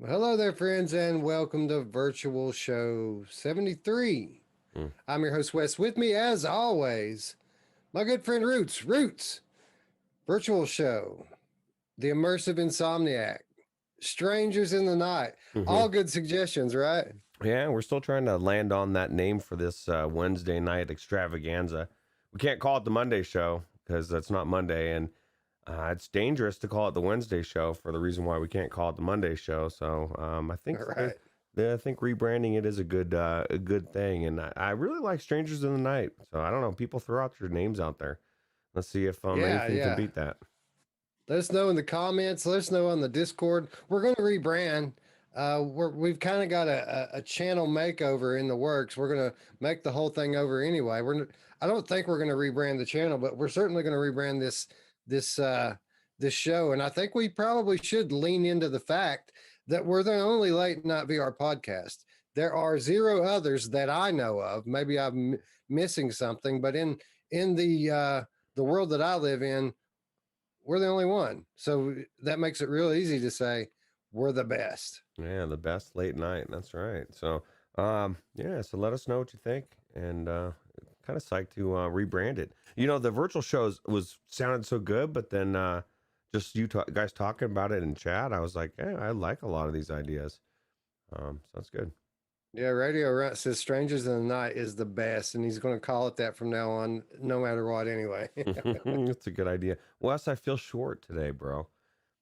Well, hello there, friends, and welcome to Virtual Show 73. Mm. I'm your host, Wes. With me, as always, my good friend Ruuts. Ruuts, Virtual Show, The Immersive Insomniac, Strangers in the Night. Hmm. All good suggestions, right? Yeah, we're still trying to land on that name for this Wednesday night extravaganza. We can't call it the Monday show because that's not Monday, and it's dangerous to call it the Wednesday show for the reason why we can't call it the Monday show. So I think All right. I think rebranding it is a good thing, and I really like Strangers in the Night. So I don't know, people throw out their names out there. Let's see if Yeah, anything can yeah. beat that. Let us know in the comments. Let us know on the Discord. We're going to rebrand. We've kind of got a channel makeover in the works. We're going to make the whole thing over anyway. I don't think we're going to rebrand the channel, but we're certainly going to rebrand this this show. And I think we probably should lean into the fact that we're the only late night VR podcast. There are zero others that I know of. Maybe I'm missing something, but in the world that I live in, we're the only one. So that makes it real easy to say we're the best. Yeah, the best late night. That's right. So, yeah. So let us know what you think, and kind of psyched to rebrand it. You know, the virtual shows was sounded so good, but then just guys talking about it in chat, I was like, yeah, I like a lot of these ideas. So that's good. Yeah, Radio Rant says Strangers in the Night is the best, and he's going to call it that from now on, no matter what, anyway. That's a good idea. Wes, I feel short today, bro.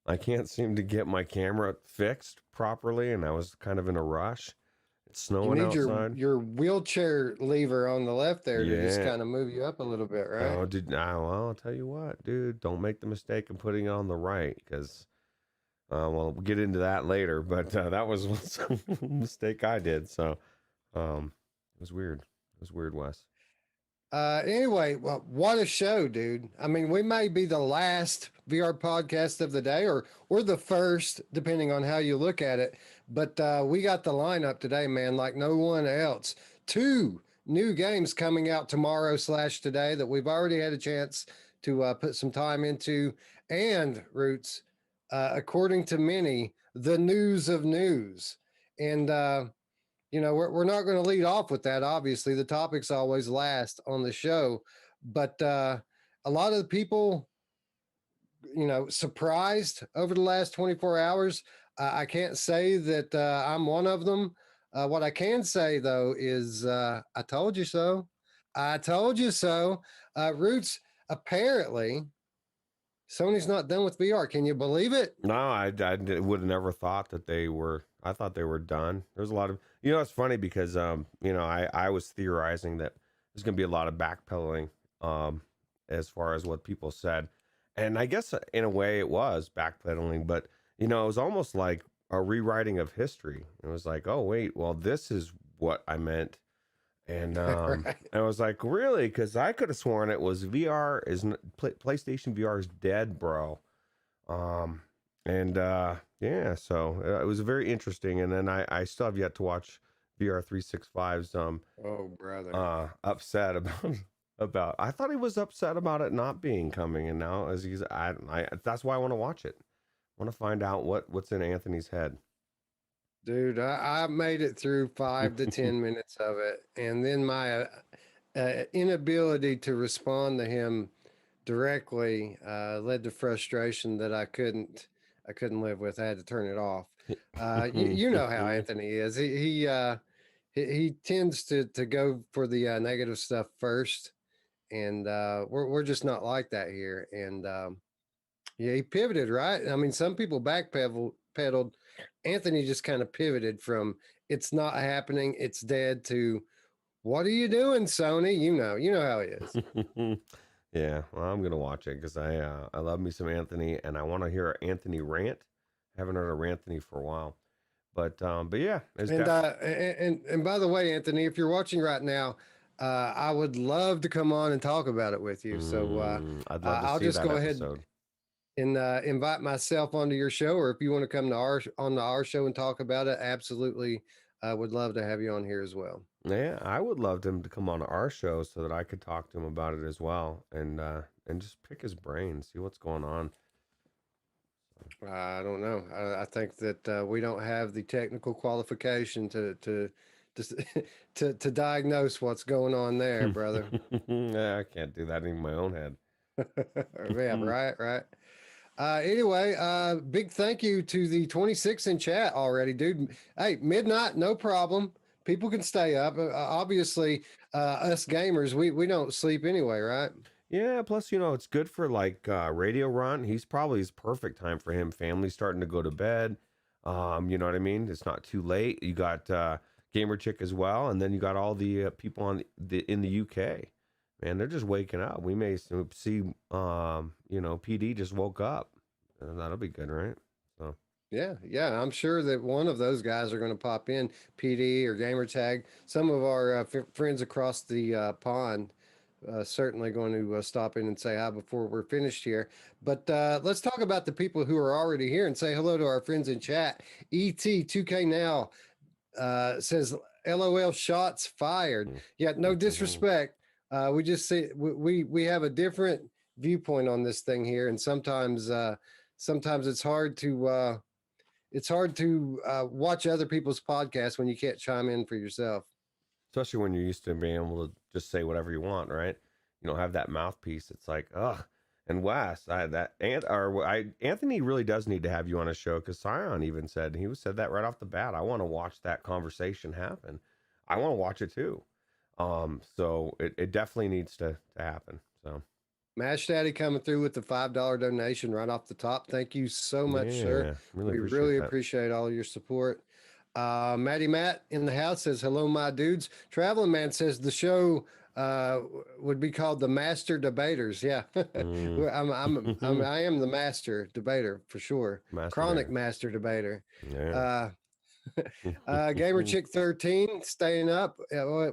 I can't seem to get my camera fixed properly, and I was kind of in a rush. It's You snowing need outside. your wheelchair lever on the left there to just Yeah. kind of move you up a little bit, Oh, right? well, I'll tell you what, dude, don't make the mistake of putting it on the right because, well, we'll get into that later. But that was a mistake I did. So, it was weird. It was weird, Wes. Anyway, well, what a show, dude. I mean, we may be the last VR podcast of the day or the first, depending on how you look at it. But we got the lineup today, man, like no one else. Two new games coming out tomorrow slash today that we've already had a chance to put some time into. And Roots, according to many, the news of news. And we're not going to lead off with that. Obviously, the topics always last on the show, but a lot of the people, surprised over the last 24 hours. I can't say that I'm one of them. What I can say though is, I told you so. I told you so. Roots, apparently, Sony's not done with VR. Can you believe it? No, would have never thought that they were. I thought they were done. There's a lot of, it's funny because, I was theorizing that there's going to be a lot of backpedaling, as far as what people said. And I guess in a way it was backpedaling, but, it was almost like a rewriting of history. It was like, oh, wait, well, this is what I meant. And Right. I was like, really? Because I could have sworn it was PlayStation VR is dead, bro. Um, and yeah, so it was very interesting. And then I still have yet to watch VR 365's Oh, brother. upset about I thought he was upset about it not being coming, and now as I that's why I want to watch it. I want to find out what's in Anthony's head. Dude, I made it through 5 to 10 minutes of it, and then my inability to respond to him directly led to frustration that I couldn't live with. I had to turn it off. You know how Anthony is. He tends to go for the negative stuff first, and we're just not like that here. And yeah, he pivoted, right? I mean, some people pedaled. Anthony just kind of pivoted from "it's not happening, it's dead" to "what are you doing, Sony?" You know how he is. Yeah, well, I'm gonna watch it because I love me some Anthony, and I want to hear Anthony rant. Haven't heard a Ranthony for a while, but yeah, it's And by the way, Anthony, if you're watching right now, I would love to come on and talk about it with you. So I'd love to I'll see just that go ahead episode. and invite myself onto your show, or if you want to come to our show and talk about it, absolutely, I would love to have you on here as well. Yeah, I would love him to come on our show so that I could talk to him about it as well, and just pick his brain, see what's going on. I don't know. I think that we don't have the technical qualification to to diagnose what's going on there, brother. Nah, I can't do that in my own head. Yeah, right, right. Anyway, big thank you to the 26 in chat already, dude. Hey, midnight, no problem. People can stay up. Obviously, us gamers, we don't sleep anyway, right? Yeah, plus it's good for like radio run. He's probably his perfect time for him. Family's starting to go to bed. You know what I mean? It's not too late. You got Gamer Chick as well, and then you got all the people in the UK. Man, they're just waking up. We may see PD just woke up. That'll be good, right? So Yeah, yeah. I'm sure that one of those guys are going to pop in, PD or Gamer Tag. Some of our friends across the pond certainly going to stop in and say hi before we're finished here. But let's talk about the people who are already here and say hello to our friends in chat. ET2K Now says, LOL, shots fired. Yeah, no disrespect. We just see we have a different viewpoint on this thing here, and sometimes it's hard to watch other people's podcasts when you can't chime in for yourself. especially when you're used to being able to just say whatever you want, right? You don't have that mouthpiece. It's like, ugh. And Wes, Anthony really does need to have you on a show because Scion even said that right off the bat. I want to watch that conversation happen. I want to watch it too. So it definitely needs to happen. So Mash Daddy coming through with the $5 donation right off the top. Thank you so much, sir. yeah, really We appreciate really that. appreciate all your support. Matty Matt in the house says, hello, my dudes. Traveling Man says the show would be called the Master Debaters. Yeah. Mm. I am the master debater for sure. Master Chronic Bear. master debater. Yeah. Gamer Chick 13 staying up,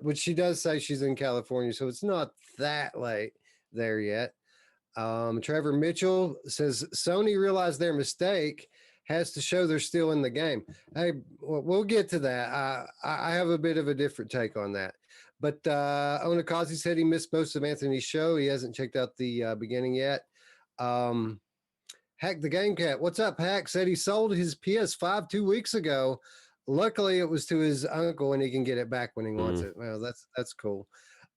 which she does say she's in California, so it's not that late there yet. Trevor Mitchell says Sony realized their mistake, has to show they're still in the game. Hey, we'll get to that. I have a bit of a different take on that. But Onakazi said he missed most of Anthony's show. He hasn't checked out the beginning yet. Hack the Game Cat. What's up, Hack? Said he sold his PS5 2 weeks ago. Luckily, it was to his uncle, and he can get it back when he wants it. Well, that's cool.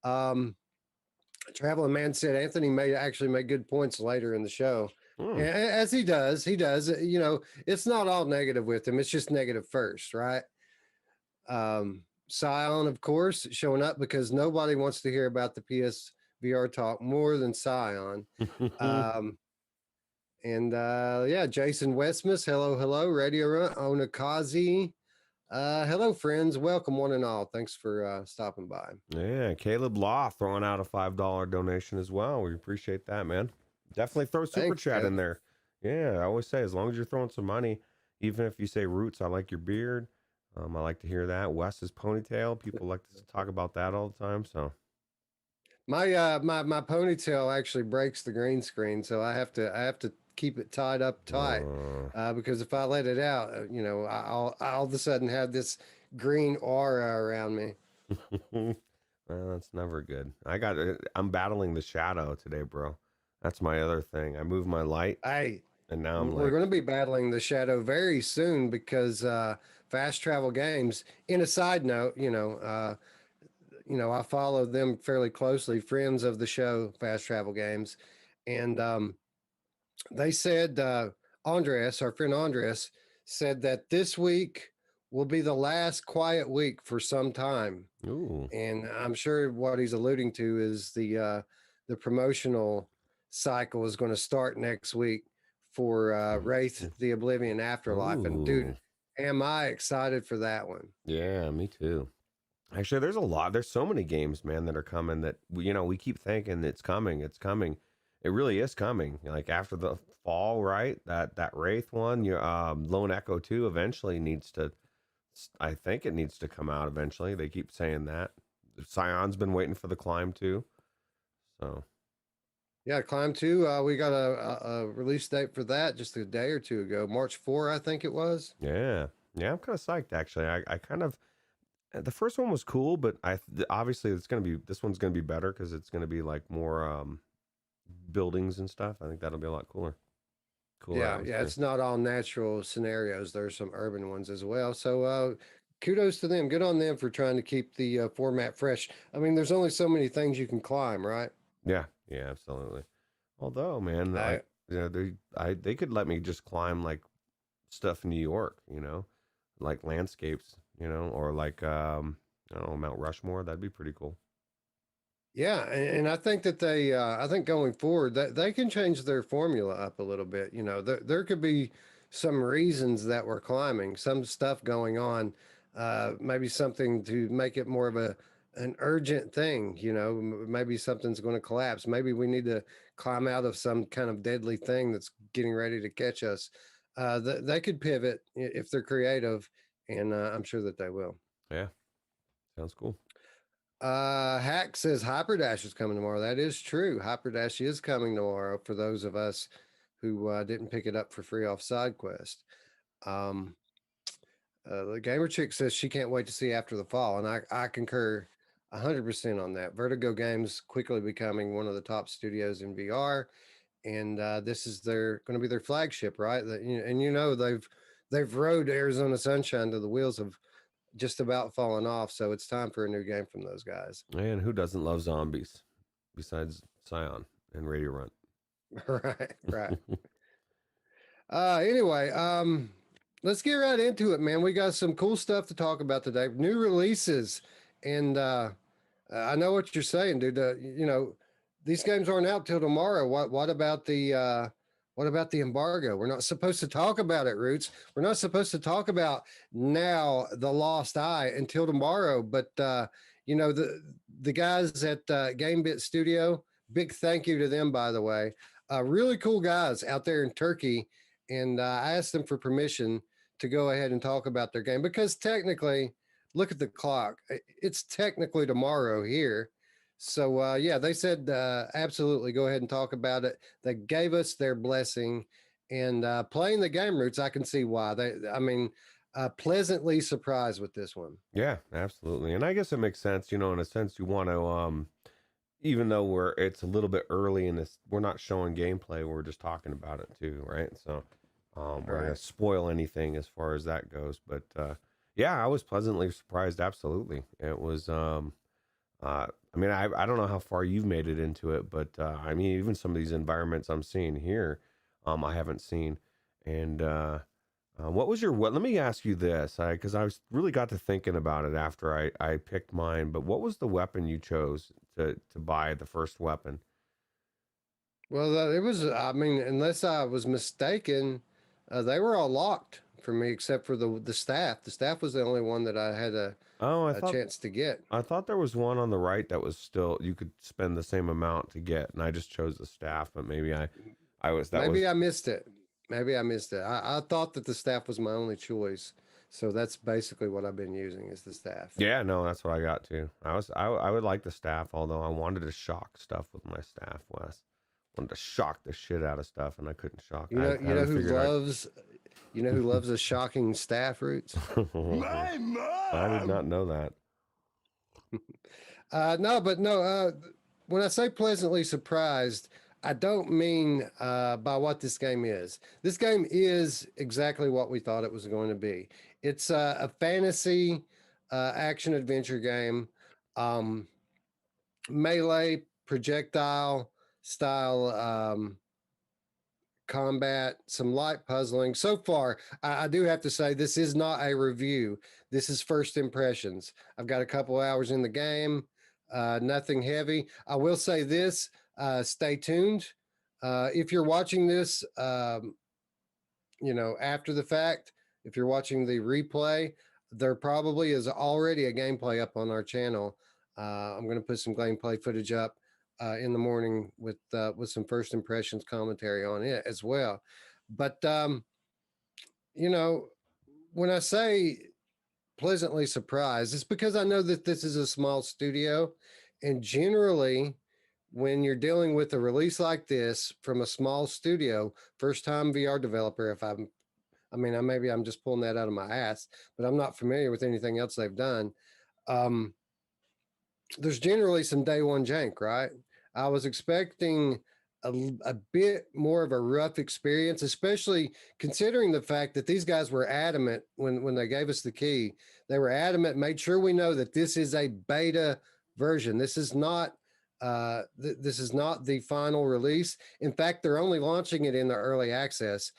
Traveling Man said Anthony actually made good points later in the show. As he does. It's not all negative with him. It's just negative first, right? Scion, of course, showing up because nobody wants to hear about the PSVR talk more than Scion. Yeah, Jason Westmus, hello, Radio Run, Onakazi. Hello, friends. Welcome, one and all. Thanks for stopping by. Yeah, Caleb Law throwing out a $5 donation as well. We appreciate that, man. Definitely throw super chat in there. Yeah, I always say as long as you're throwing some money, even if you say Ruuts, I like your beard. I like to hear that. Wes's ponytail. People like to talk about that all the time. So my ponytail actually breaks the green screen, so I have to keep it tied up tight because if I let it out, I'll all of a sudden have this green aura around me. Well, that's never good. I'm battling the shadow today, bro. That's my other thing. I moved my light. Hey, and now we're going to be battling the shadow very soon because Fast Travel Games. In a side note, I follow them fairly closely, friends of the show, Fast Travel Games, and they said Andres, our friend Andres, said that this week will be the last quiet week for some time. Ooh. And I'm sure what he's alluding to is the promotional cycle is going to start next week for Wraith the Oblivion Afterlife. Ooh. And dude, am I excited for that one? Yeah, me too. Actually, there's so many games, man, that are coming that we keep thinking it's coming. It really is coming. Like after the fall, right? That Wraith one, Lone Echo 2 eventually I think it needs to come out eventually. They keep saying that. Scion's been waiting for the Climb 2. So yeah, Climb 2, we got a release date for that just a day or two ago. March 4, I think it was. Yeah, I'm kind of psyched actually. I kind of, the first one was cool, but obviously this one's gonna be better because it's gonna be like more buildings and stuff. I think that'll be a lot cooler. Cool Yeah, yeah, atmosphere. it's not all natural scenarios. There's some urban ones as well. So kudos to them. Good on them for trying to keep the format fresh. I mean, there's only so many things you can climb, right? Yeah, yeah, absolutely. Although, man, I like they could let me just climb like stuff in New York, like landscapes, or like I don't know, Mount Rushmore. That'd be pretty cool. Yeah, and I think that I think going forward that they can change their formula up a little bit. You know, there could be some reasons that we're climbing, some stuff going on, maybe something to make it more of an urgent thing. You know, maybe something's going to collapse. Maybe we need to climb out of some kind of deadly thing that's getting ready to catch us. They could pivot if they're creative, and I'm sure that they will. Yeah, sounds cool. Hack says Hyperdash is coming tomorrow. That is true. Hyperdash is coming tomorrow for those of us who didn't pick it up for free off SideQuest. Um, the Gamer Chick says she can't wait to see After the Fall, and I concur 100% on that. Vertigo Games quickly becoming one of the top studios in VR, and this is their going to be their flagship, right? And they've rode Arizona Sunshine to the wheels of just about falling off, so it's time for a new game from those guys. And who doesn't love zombies besides Scion and Radio Run? Right, right. Anyway, let's get right into it, man. We got some cool stuff to talk about today. New releases, and I know what you're saying, dude. These games aren't out till tomorrow. What about the embargo? We're not supposed to talk about it, Roots. We're not supposed to talk about now the Lost Eye until tomorrow. But the guys at GameBit Studio, big thank you to them, by the way. Really cool guys out there in Turkey, and I asked them for permission to go ahead and talk about their game because technically, look at the clock. It's technically tomorrow here. So yeah, they said absolutely go ahead and talk about it. They gave us their blessing, and playing the game Roots, I can see why. I mean, pleasantly surprised with this one. Yeah, absolutely. And I guess it makes sense, in a sense you want to even though it's a little bit early in this, we're not showing gameplay, we're just talking about it too, right? So we're not Right. gonna spoil anything as far as that goes. But yeah, I was pleasantly surprised, absolutely. It was I mean, I don't know how far you've made it into it, but I mean, even some of these environments I'm seeing here, I haven't seen. And what was your what? Let me ask you this, because I was really got to thinking about it after I picked mine. But what was the weapon you chose to buy the first weapon? Well, it was. I mean, unless I was mistaken, they were all locked for me except for the staff. The staff was the only one that I had Oh, a chance to get. I thought there was one on the right that was still you could spend the same amount to get, and I just chose the staff. But maybe I was that Maybe was I missed it. Maybe I missed it. I thought that the staff was my only choice. So that's basically what I've been using is the staff. Yeah, no, that's what I got too. I would like the staff, although I wanted to shock stuff with my staff, Wes. Wanted to shock the shit out of stuff, and I couldn't shock. I You know haven't who figured out. loves a shocking staff Roots? My I did mom! not know that. No, but no. When I say pleasantly surprised, I don't mean by what this game is. This game is exactly what we thought it was going to be. It's a fantasy action adventure game, um, melee projectile style combat, some light puzzling. So far, I do have to say this is not a review. This is first impressions. I've got a couple hours in the game, nothing heavy. I will say this: stay tuned. If you're watching this, after the fact, if you're watching the replay, there probably is already a gameplay up on our channel. I'm going to put some gameplay footage up in the morning with some first impressions commentary on it as well. But you know, when I say pleasantly surprised, it's because I know that this is a small studio, and generally, when you're dealing with a release like this from a small studio, first time VR developer, I mean, maybe I'm just pulling that out of my ass, but I'm not familiar with anything else they've done. Um, there's generally some day one jank, right? I was expecting a bit more of a rough experience, especially considering the fact that these guys were adamant when they gave us the key. They were adamant, made sure we know that this is a beta version. This is not this is not the final release. In fact, they're only launching it in the early access.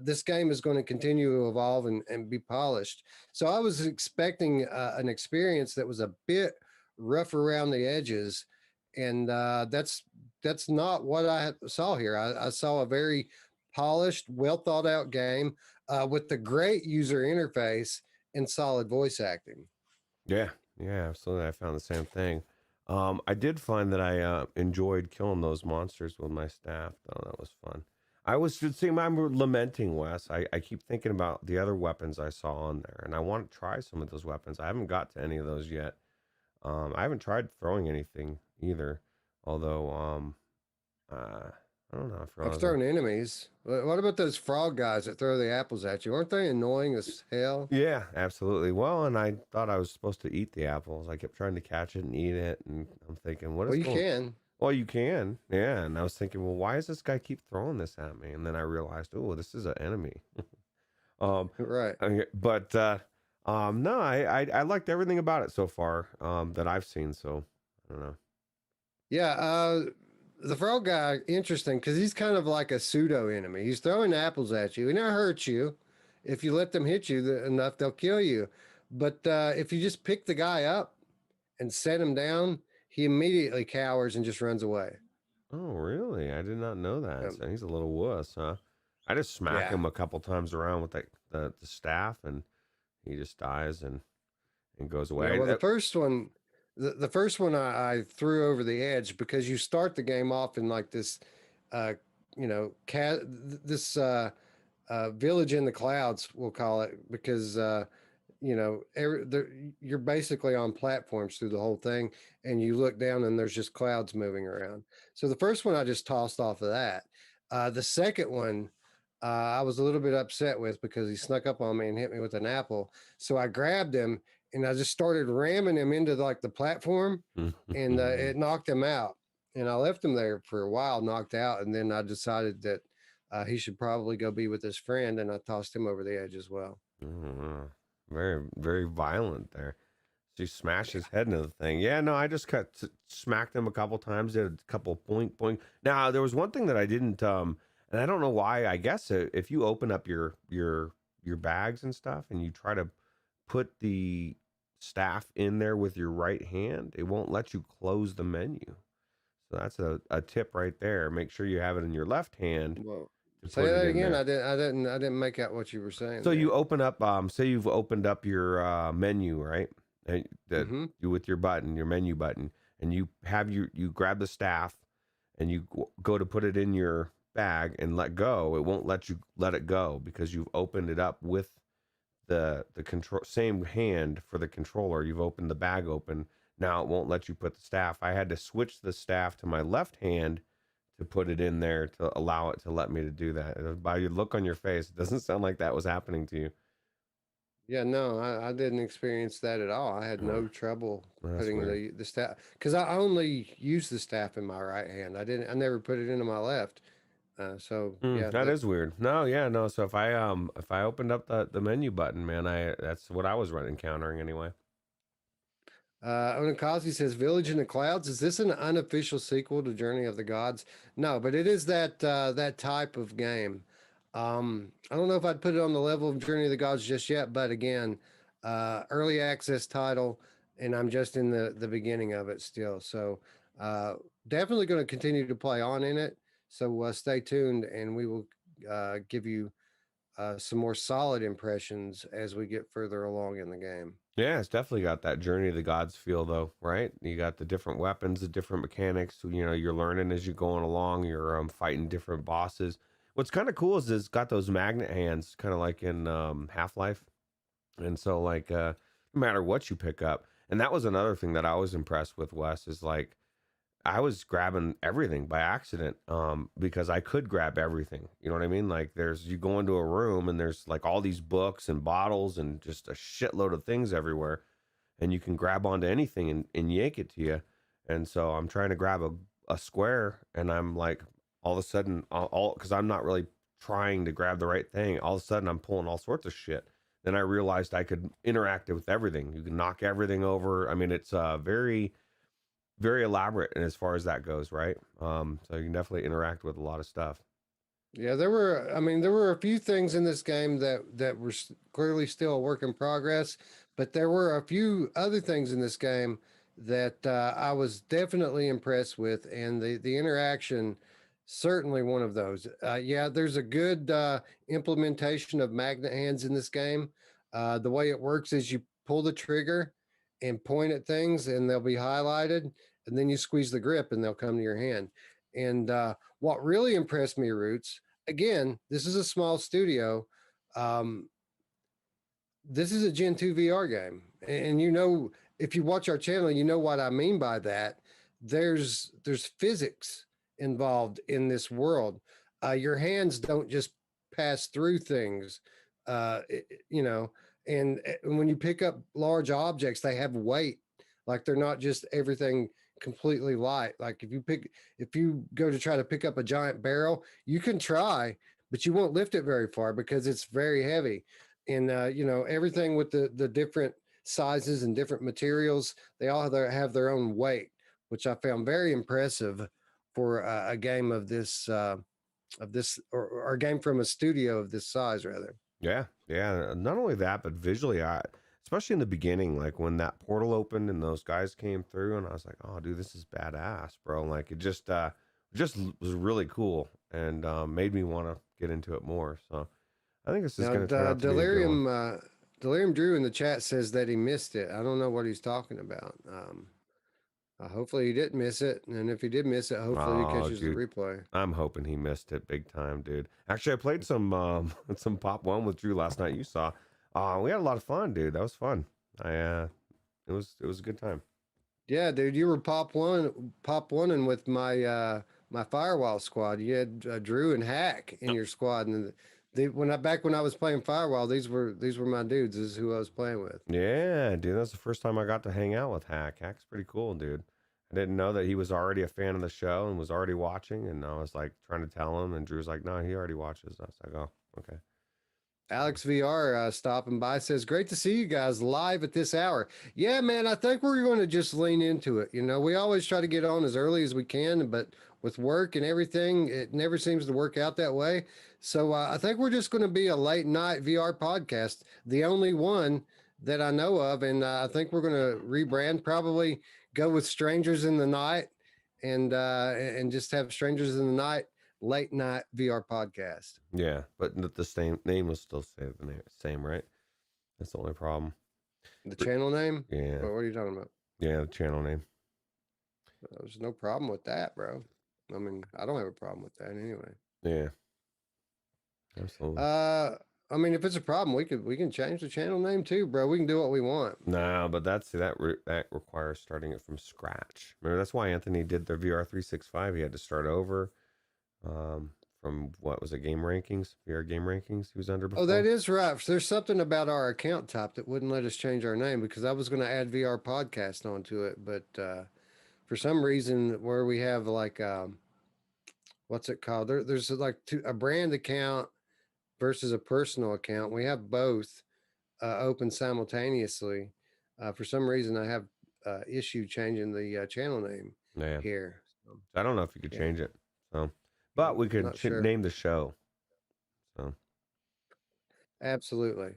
This game is going to continue to evolve and be polished. So I was expecting an experience that was a bit rough around the edges, and that's not what I saw here. I saw a very polished, well thought out game with the great user interface and solid voice acting. Yeah, yeah, absolutely. I found the same thing. I did find that I enjoyed killing those monsters with my staff, though. That was fun. I was just seeing, I'm lamenting, Wes. I keep thinking about the other weapons I saw on there, and I want to try some of those weapons. I haven't got to any of those yet. I haven't tried throwing anything either, although I don't know. I've thrown enemies. What about those frog guys that throw the apples at you? Aren't they annoying as hell? Yeah, absolutely. Well, and I thought I was supposed to eat the apples. I kept trying to catch it and eat it, and I'm thinking, what Well, is you going? can. Well, you can, yeah. And I was thinking, well, why does this guy keep throwing this at me? And then I realized, oh, this is an enemy. Right. But no, I liked everything about it so far that I've seen. So I don't know. Yeah, the frog guy, interesting because he's kind of like a pseudo enemy. He's throwing apples at you, and it hurts you. If you let them hit you enough, they'll kill you. But if you just pick the guy up and set him down, he immediately cowers and just runs away. Oh, really? I did not know that. Um, So he's a little wuss, huh? I just smack yeah, him a couple times around with the staff, and he just dies and goes yeah. away. Well, the first one I threw over the edge because you start the game off in like this, uh, this village in the clouds, we'll call it, because you're basically on platforms through the whole thing, and you look down and there's just clouds moving around. So the first one I just tossed off of that. The second one I was a little bit upset with because he snuck up on me and hit me with an apple. So I grabbed him and I just started ramming him into like the platform, and it knocked him out. And I left him there for a while, knocked out, and then I decided that he should probably go be with his friend, and I tossed him over the edge as well. Mhm. Very, very violent there. So you smash his head into the thing. Yeah, no, I just smacked him a couple times, did a couple point. Now, there was one thing that I didn't, and I don't know why. I guess if you open up your bags and stuff, and you try to put the staff in there with your right hand, it won't let you close the menu. So that's a tip right there. Make sure you have it in your left hand Well, to say put it that in again. there. I didn't make out what you were saying So there. you open up, say you've opened up your menu, right? And that Mm-hmm. you with your button, your menu button, and you grab the staff, and you go to put it in your bag and let go. It won't let you let it go because you've opened it up with the control same hand for the controller. You've opened the bag open. Now it won't let you put the staff. I had to switch the staff to my left hand to put it in there to allow it to let me to do that. By your look on your face, it doesn't sound like that was happening to you. Yeah, no, I didn't experience that at all. I had Oh, no trouble that's putting weird. the staff because I only use the staff in my right hand. I never put it into my left. So yeah, That is weird. No, yeah, no. So if I opened up the menu button, man, I that's what I was encountering anyway. Onikazi says, "Village in the Clouds." Is this an unofficial sequel to Journey of the Gods? No, but it is that type of game. I don't know if I'd put it on the level of Journey of the Gods just yet, but again, early access title, and I'm just in the beginning of it still. So definitely going to continue to play on in it. So stay tuned, and we will give you some more solid impressions as we get further along in the game. Yeah, it's definitely got that Journey of the Gods feel though, right? You got the different weapons, the different mechanics. You know, you're learning as you're going along. You're fighting different bosses. What's kind of cool is it's got those magnet hands, kind of like in Half Life. And so, like, no matter what you pick up, and that was another thing that I was impressed with, Wes, is like I was grabbing everything by accident, because I could grab everything. You know what I mean? Like, there's you go into a room and there's like all these books and bottles and just a shitload of things everywhere, and you can grab onto anything and yank it to you. And so I'm trying to grab a square, and I'm like, all of a sudden, all because I'm not really trying to grab the right thing. All of a sudden, I'm pulling all sorts of shit. Then I realized I could interact with everything. You can knock everything over. I mean, it's very, very elaborate, and as far as that goes, right? So you can definitely interact with a lot of stuff. Yeah, there were. I mean, there were a few things in this game that were clearly still a work in progress, but there were a few other things in this game that I was definitely impressed with, and the interaction certainly one of those. Yeah, there's a good implementation of magnet hands in this game. The way it works is you pull the trigger and point at things, and they'll be highlighted, and then you squeeze the grip, and they'll come to your hand. And what really impressed me, Roots, again, this is a small studio. Um, this is a Gen 2 VR game. And you know, if you watch our channel, you know what I mean by that. There's physics involved in this world. Your hands don't just pass through things, you know, and when you pick up large objects, they have weight. Like they're not just everything completely light. Like if you go to try to pick up a giant barrel, you can try, but you won't lift it very far because it's very heavy. And you know, everything with the different sizes and different materials, they all have their own weight, which I found very impressive for a game of this or a game from a studio of this size, rather. Yeah, yeah. Not only that, but visually, especially in the beginning, like when that portal opened and those guys came through, and I was like, "Oh, dude, this is badass, bro!" Like it just was really cool and made me want to get into it more. So I think this is Now, going to turn out to be a good one. Delirium Drew in the chat says that he missed it. I don't know what he's talking about. Hopefully he didn't miss it, and if he did miss it, hopefully he Oh, catches the dude, replay. I'm hoping he missed it big time, dude. Actually, I played some some Pop One with Drew last night. You saw. We had a lot of fun, dude. That was fun. It was a good time. Yeah, dude, you were pop one, and with my firewall squad, you had Drew and Hack in your squad, and when I was playing firewall, these were my dudes. This is who I was playing with. Yeah, dude, that's the first time I got to hang out with Hack. Hack's pretty cool, dude. I didn't know that he was already a fan of the show and was already watching, and I was like trying to tell him, and Drew's like, "No, he already watches." I was like, "Oh, okay." Alex VR stopping by says, "Great to see you guys live at this hour." Yeah, man, I think we're going to just lean into it. You know, we always try to get on as early as we can, but with work and everything, it never seems to work out that way. So I think we're just going to be a late night VR podcast, the only one that I know of, and I think we're going to rebrand, probably go with Strangers in the Night, and just have Strangers in the Night late night VR podcast. Yeah, but the same name will still stay the same, right? That's the only problem. The channel name? Yeah, What are you talking about? yeah, the channel name. There's no problem with that, bro. I mean, I don't have a problem with that anyway. Yeah, absolutely. I mean, if it's a problem, we can change the channel name too, bro. We can do what we want. No, but that requires starting it from scratch. Remember, that's why Anthony did the VR 365. He had to start over from what was it, game rankings, VR game rankings he was under before. Oh, that is right. There's something about our account type that wouldn't let us change our name because I was going to add VR podcast onto it, but for some reason, where we have like what's it called? There's like a brand account versus a personal account. We have both open simultaneously. For some reason, I have issue changing the channel name Yeah, here. So, I don't know if you could yeah, change it. So, but we could not sure. name the show. So Absolutely.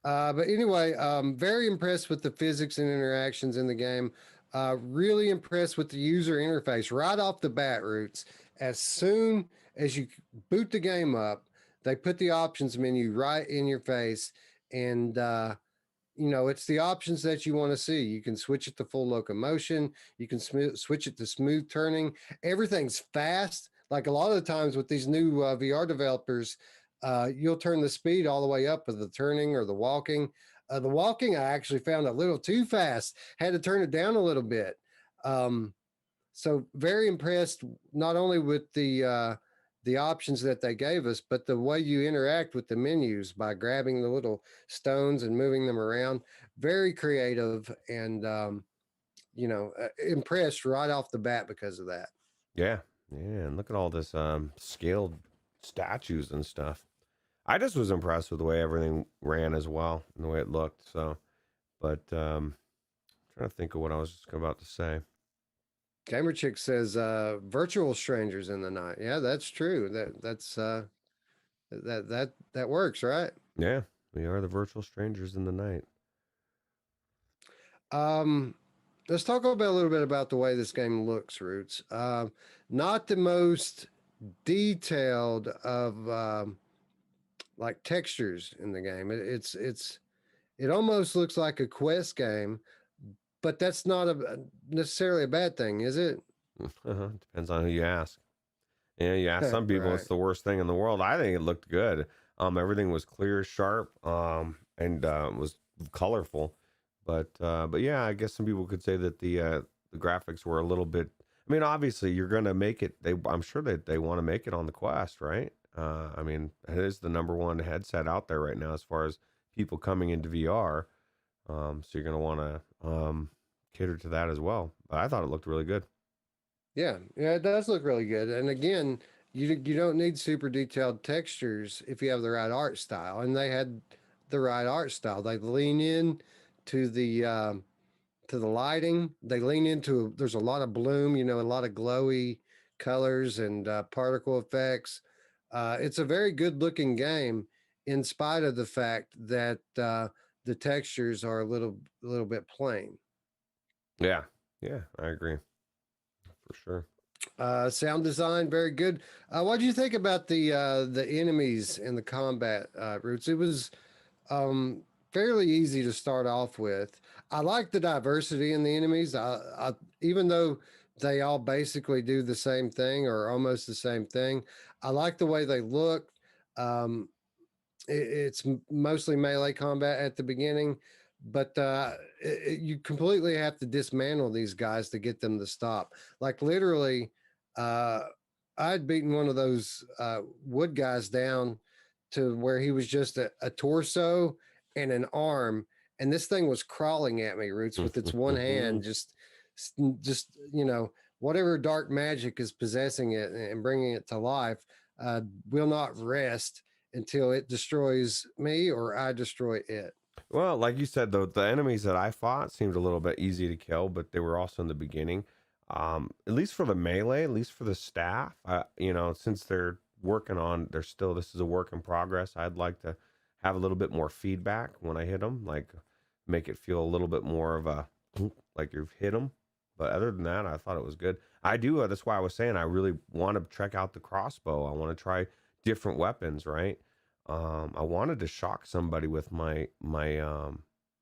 But anyway, very impressed with the physics and interactions in the game. Really impressed with the user interface right off the bat, Roots. As soon as you boot the game up, they put the options menu right in your face. And, you know, it's the options that you want to see. You can switch it to full locomotion. You can switch it to smooth turning. Everything's fast. Like a lot of the times with these new VR developers, you'll turn the speed all the way up with the turning or the walking. The walking I actually found a little too fast. Had to turn it down a little bit. So very impressed not only with the options that they gave us, but the way you interact with the menus by grabbing the little stones and moving them around. Very creative and you know, impressed right off the bat because of that. yeah, Yeah, and look at all this scaled statues and stuff. I just was impressed with the way everything ran as well and the way it looked. So, but trying to think of what I was just about to say. Gamer Chick says virtual strangers in the night. Yeah, that's true. That works, right? Yeah, we are the virtual strangers in the night. Um, let's talk about a little bit about the way this game looks, Roots. Not the most detailed of like textures in the game. It almost looks like a quest game, but that's not necessarily a bad thing, is it? Depends on who you ask. Yeah, you ask some people, Right. it's the worst thing in the world. I think it looked good. Everything was clear, sharp, and was colorful. But yeah, I guess some people could say that the graphics were a little bit. I mean, obviously, you're gonna make it. I'm sure that they want to make it on the Quest, right? I mean, it is the number one headset out there right now as far as people coming into VR. So you're gonna want to cater to that as well. But I thought it looked really good. Yeah, yeah, it does look really good. And again, you don't need super detailed textures if you have the right art style. And they had the right art style. They lean in to the lighting. They lean into there's a lot of bloom, a lot of glowy colors and particle effects. It's a very good looking game, in spite of the fact that the textures are a little bit plain. Yeah, yeah, I agree for sure. Sound design, very good. What do you think about the enemies and the combat routes? It was fairly easy to start off with. I like the diversity in the enemies. Even though they all basically do the same thing or almost the same thing, I like the way they look. Um, it's mostly melee combat at the beginning, but you completely have to dismantle these guys to get them to stop. Like literally, uh, I'd beaten one of those wood guys down to where he was just a torso and an arm, and this thing was crawling at me, Roots, with its one hand, just whatever dark magic is possessing it and bringing it to life, will not rest until it destroys me or I destroy it. Well, like you said, though, the enemies that I fought seemed a little bit easy to kill, but they were also in the beginning. At least for the melee, at least for the staff, since they're working on, they're still, this is a work in progress. I'd like to have a little bit more feedback when I hit them, like make it feel a little bit more of a, like you've hit them. But other than that, I thought it was good. I do. That's why I was saying I really want to check out the crossbow. I want to try different weapons, right? I wanted to shock somebody with my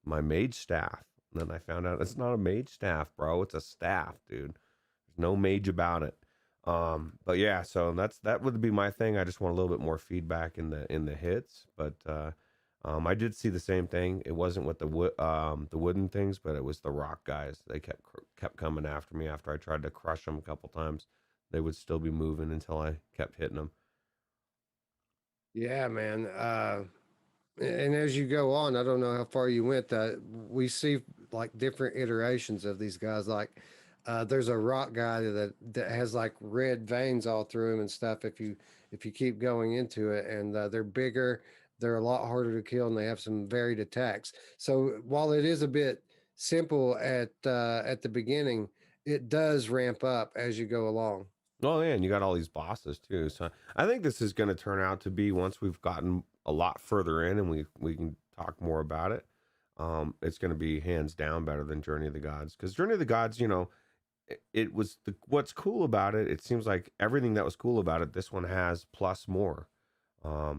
mage staff. And then I found out it's not a mage staff, bro. It's a staff, dude. There's no mage about it. But yeah, so that would be my thing. I just want a little bit more feedback in the hits. But I did see the same thing. It wasn't with the wooden things, but it was the rock guys. They kept coming after me after I tried to crush them a couple times. They would still be moving until I kept hitting them. Yeah, man. And as you go on, I don't know how far you went. We see like different iterations of these guys. Like there's a rock guy that has like red veins all through him and stuff. If you keep going into it, and they're bigger, they're a lot harder to kill, and they have some varied attacks. So while it is a bit simple at the beginning, it does ramp up as you go along. Oh yeah, and you got all these bosses too. So I think this is going to turn out to be once we've gotten a lot further in and we can talk more about it. It's going to be hands down better than Journey of the Gods because Journey of the Gods, it was what's cool about it. It seems like everything that was cool about it, this one has plus more. But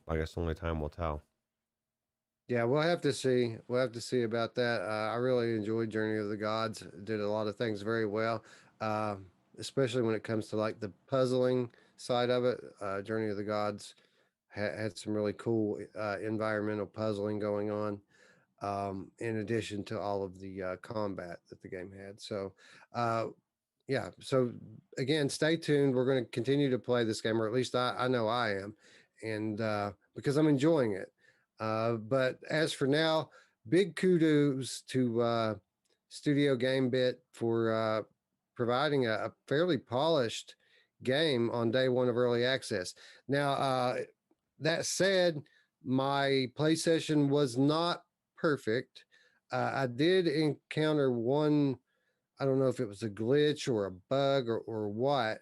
I guess only time will tell. Yeah, we'll have to see. We'll have to see about that. I really enjoyed Journey of the Gods. Did a lot of things very well, uh, especially when it comes to like the puzzling side of it. Journey of the Gods had some really cool environmental puzzling going on, in addition to all of the combat that the game had. So, uh, yeah. So again, stay tuned. We're going to continue to play this game, or at least I know I am, and because I'm enjoying it. But as for now, big kudos to Studio Game Bit for providing a fairly polished game on day one of early access. Now, that said, my play session was not perfect. I did encounter one, I don't know if it was a glitch or a bug or what,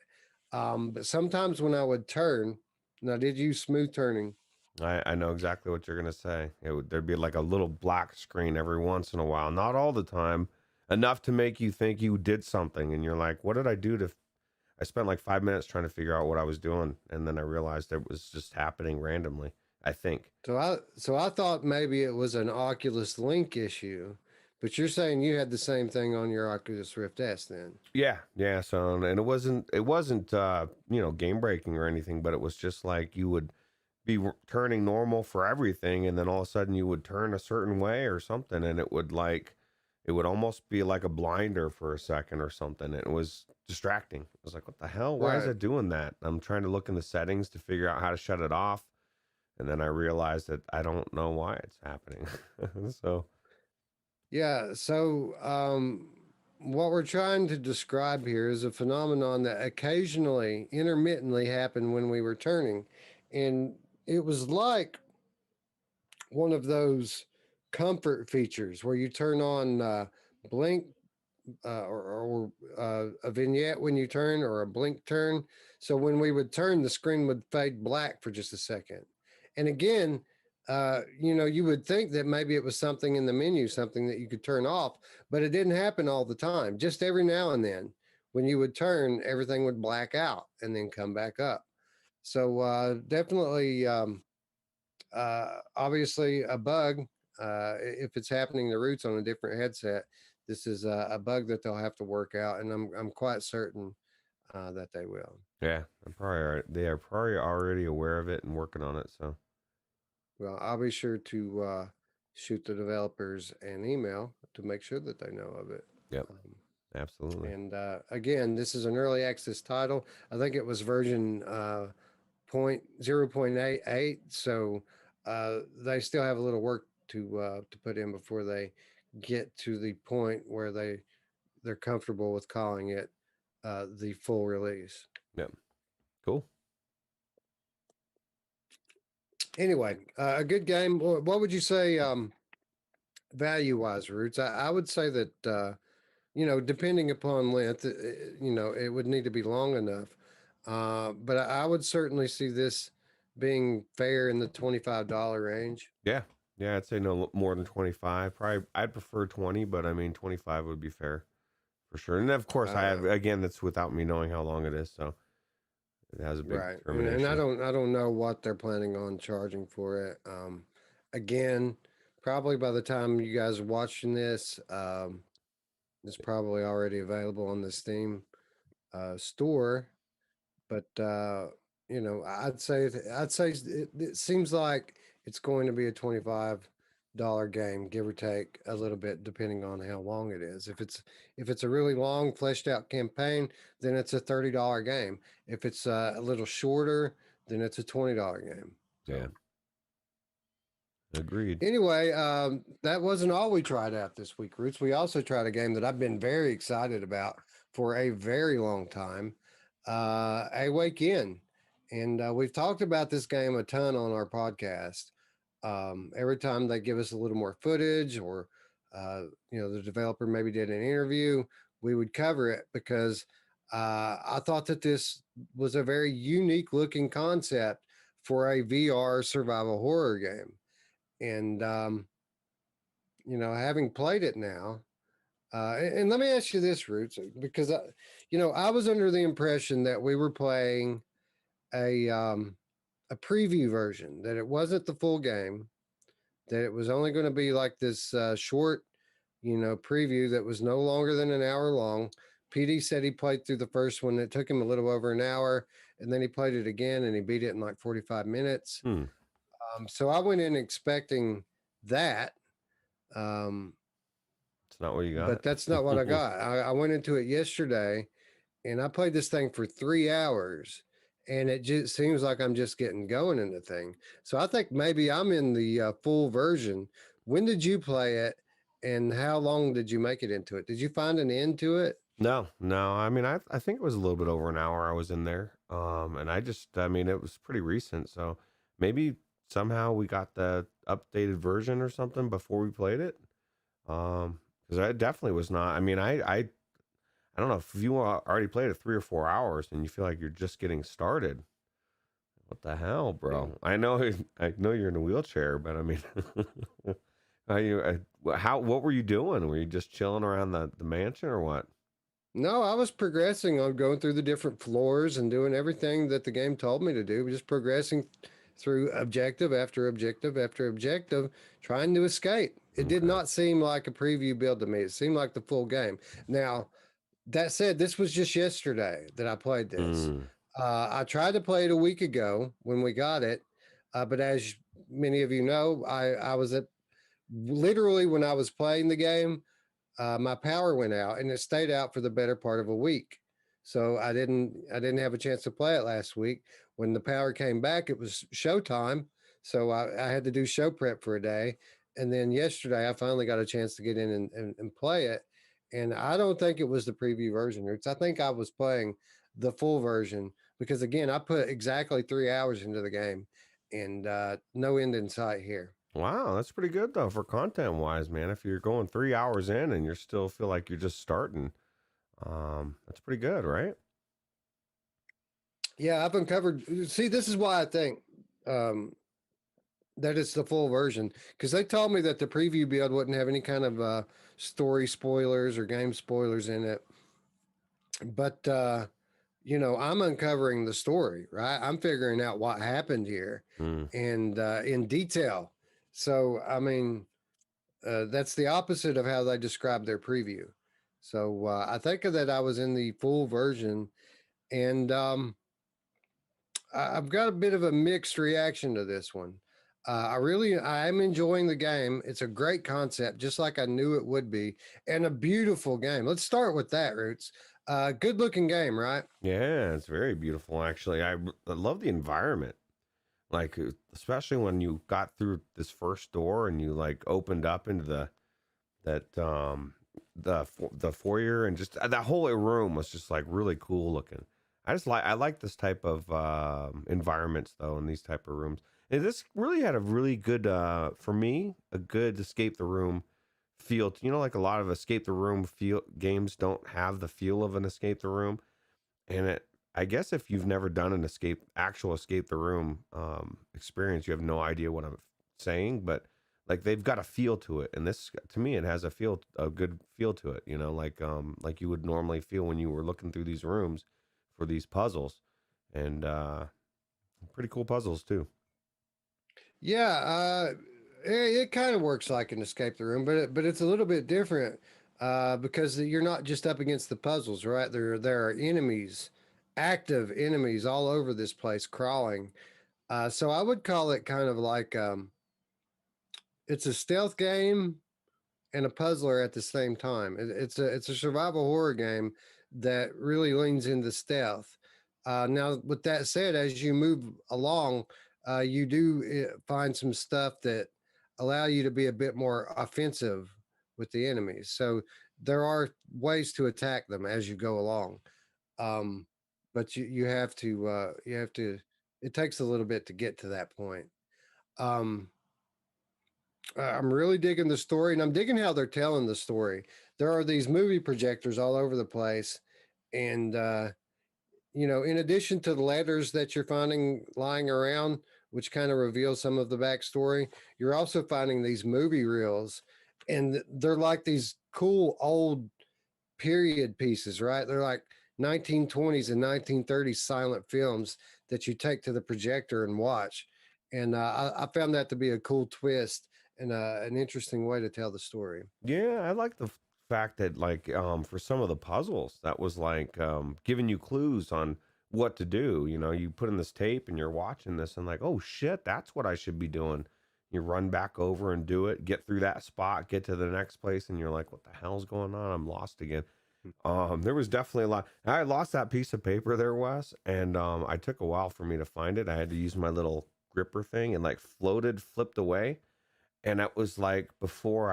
but sometimes when I would turn, and I did use smooth turning. I know exactly what you're gonna say. There'd be like a little black screen every once in a while, not all the time, enough to make you think you did something, and you're like, "What did I do to?" I spent like 5 minutes trying to figure out what I was doing, and then I realized it was just happening randomly. I think. So I thought maybe it was an Oculus Link issue, but you're saying you had the same thing on your Oculus Rift S then. Yeah, yeah. So, and it wasn't game breaking or anything, but it was just like you would be turning normal for everything, and then all of a sudden you would turn a certain way or something, and it would almost be like a blinder for a second or something. It was distracting. I was like, what the hell? Why is Right. it doing that? I'm trying to look in the settings to figure out how to shut it off, and then I realized that I don't know why it's happening. So Yeah. So what we're trying to describe here is a phenomenon that occasionally, intermittently happened when we were turning. And it was like one of those comfort features where you turn on blink or a vignette when you turn or a blink turn. So when we would turn, the screen would fade black for just a second. And again, you would think that maybe it was something in the menu, something that you could turn off, but it didn't happen all the time. Just every now and then, when you would turn, everything would black out and then come back up. So definitely, obviously, a bug. If it's happening to Roots on a different headset, this is a bug that they'll have to work out, and I'm quite certain that they will. yeah, they are probably already aware of it and working on it. So Well, I'll be sure to shoot the developers an email to make sure that they know of it. yep, Um, absolutely. and again, this is an early access title. I think it was version point 0.88, so they still have a little work to put in before they get to the point where they're comfortable with calling it the full release. Yep, cool. Anyway, a good game. What would you say value wise, Roots? I would say that depending upon length, it would need to be long enough. But I would certainly see this being fair in the $25 range. Yeah. Yeah, I'd say no more than 25. Probably I'd prefer 20, but I mean 25 would be fair for sure. And of course I Uh, have, again, that's without me knowing how long it is, so it has a big right, and I determination. don't know what they're planning on charging for it. Again, probably by the time you guys are watching this, it's probably already available on the Steam store. But I'd say it seems like it's going to be a $25 game, give or take a little bit, depending on how long it is. If it's a really long, fleshed out campaign, then it's a $30 game. If it's a little shorter, then it's a $20 game. Yeah, So agreed. anyway, that wasn't all we tried out this week, Roots. We also tried a game that I've been very excited about for a very long time, Awake In. And we've talked about this game a ton on our podcast. Every time they give us a little more footage or, the developer maybe did an interview, we would cover it because I thought that this was a very unique looking concept for a VR survival horror game. And having played it now, and let me ask you this, Roots, because I was under the impression that we were playing a preview version, that it wasn't the full game, that it was only going to be like this short, preview that was no longer than an hour long. PD said he played through the first one. It took him a little over an hour, and then he played it again, and he beat it in like 45 minutes. Hmm. So I went in expecting that. Um, It's not what you got. but that's not what I got. I went into it yesterday and I played this thing for 3 hours, and it just seems like I'm just getting going in the thing. So I think maybe I'm in the full version. When did you play it, and how long did you make it into it? Did you find an end to it? No. I mean, I think it was a little bit over an hour I was in there. And I mean, it was pretty recent, so maybe somehow we got the updated version or something before we played it. Because I definitely was not. I mean, I don't know if you already played it 3 or 4 hours and you feel like you're just getting started. What the hell, Yeah. bro? I know you're in a wheelchair, but I mean, what were you doing? Were you just chilling around the mansion or what? No, I was progressing on going through the different floors and doing everything that the game told me to do, just progressing through objective after objective after objective, trying to escape. It did Okay. not seem like a preview build to me. It seemed like the full game. Now, that said, this was just yesterday that I played this. Mm, I tried to play it a week ago when we got it, but as many of you know, I was at literally when I was playing the game, my power went out and it stayed out for the better part of a week. So I didn't have a chance to play it last week. When the power came back, it was showtime. So I had to do show prep for a day. And then yesterday I finally got a chance to get in and play it. And I don't think it was the preview version, Roots. I think I was playing the full version because again, I put exactly 3 hours into the game and no end in sight here. wow, that's pretty good though for content wise, man. If you're going 3 hours in and you still feel like you're just starting, that's pretty good, right? Yeah, I've uncovered. See, this is why I think um, that it's the full version because they told me that the preview build wouldn't have any kind of story spoilers or game spoilers in it. But I'm uncovering the story, right? I'm figuring out what happened here Mm. and in detail. So, I mean, that's the opposite of how they described their preview. So I think that I was in the full version, and I've got a bit of a mixed reaction to this one. I'm enjoying the game. It's a great concept, just like I knew it would be, and a beautiful game. Let's start with that, Roots. Good looking game, right? Yeah, it's very beautiful actually. I love the environment. Like especially when you got through this first door and you like opened up into that the foyer and just that whole room was just like really cool looking. I like this type of environments though in these type of rooms. And this really had a really good for me a good escape the room feel. You know, like a lot of escape the room feel games don't have the feel of an escape the room. And I guess if you've never done an actual escape the room experience, you have no idea what I'm saying. But like they've got a feel to it, and this to me, it has a good feel to it. You know, like you would normally feel when you were looking through these rooms for these puzzles, and pretty cool puzzles too. Yeah, it kind of works like an escape the room, but it's a little bit different because you're not just up against the puzzles, right? There are enemies, active enemies all over this place crawling. So I would call it kind of like it's a stealth game and a puzzler at the same time. It's a survival horror game that really leans into stealth. Now, with that said, as you move along, you do find some stuff that allow you to be a bit more offensive with the enemies. So there are ways to attack them as you go along, um, but you have to you have to. It takes a little bit to get to that point. Um, I'm really digging the story, and I'm digging how they're telling the story. There are these movie projectors all over the place, and in addition to the letters that you're finding lying around, which kind of reveal some of the backstory, you're also finding these movie reels, and they're like these cool old period pieces, right? They're like 1920s and 1930s silent films that you take to the projector and watch. And I found that to be a cool twist and an interesting way to tell the story. Yeah, I like the fact that like for some of the puzzles that was like giving you clues on what to do. You know, you put in this tape and you're watching this and like, oh shit, that's what I should be doing. You run back over and do it, get through that spot, get to the next place, and you're like, what the hell's going on? I'm lost again. There was definitely a lot. I lost that piece of paper there, Wes, and I took a while for me to find it. I had to use my little gripper thing and like flipped away. And that was like before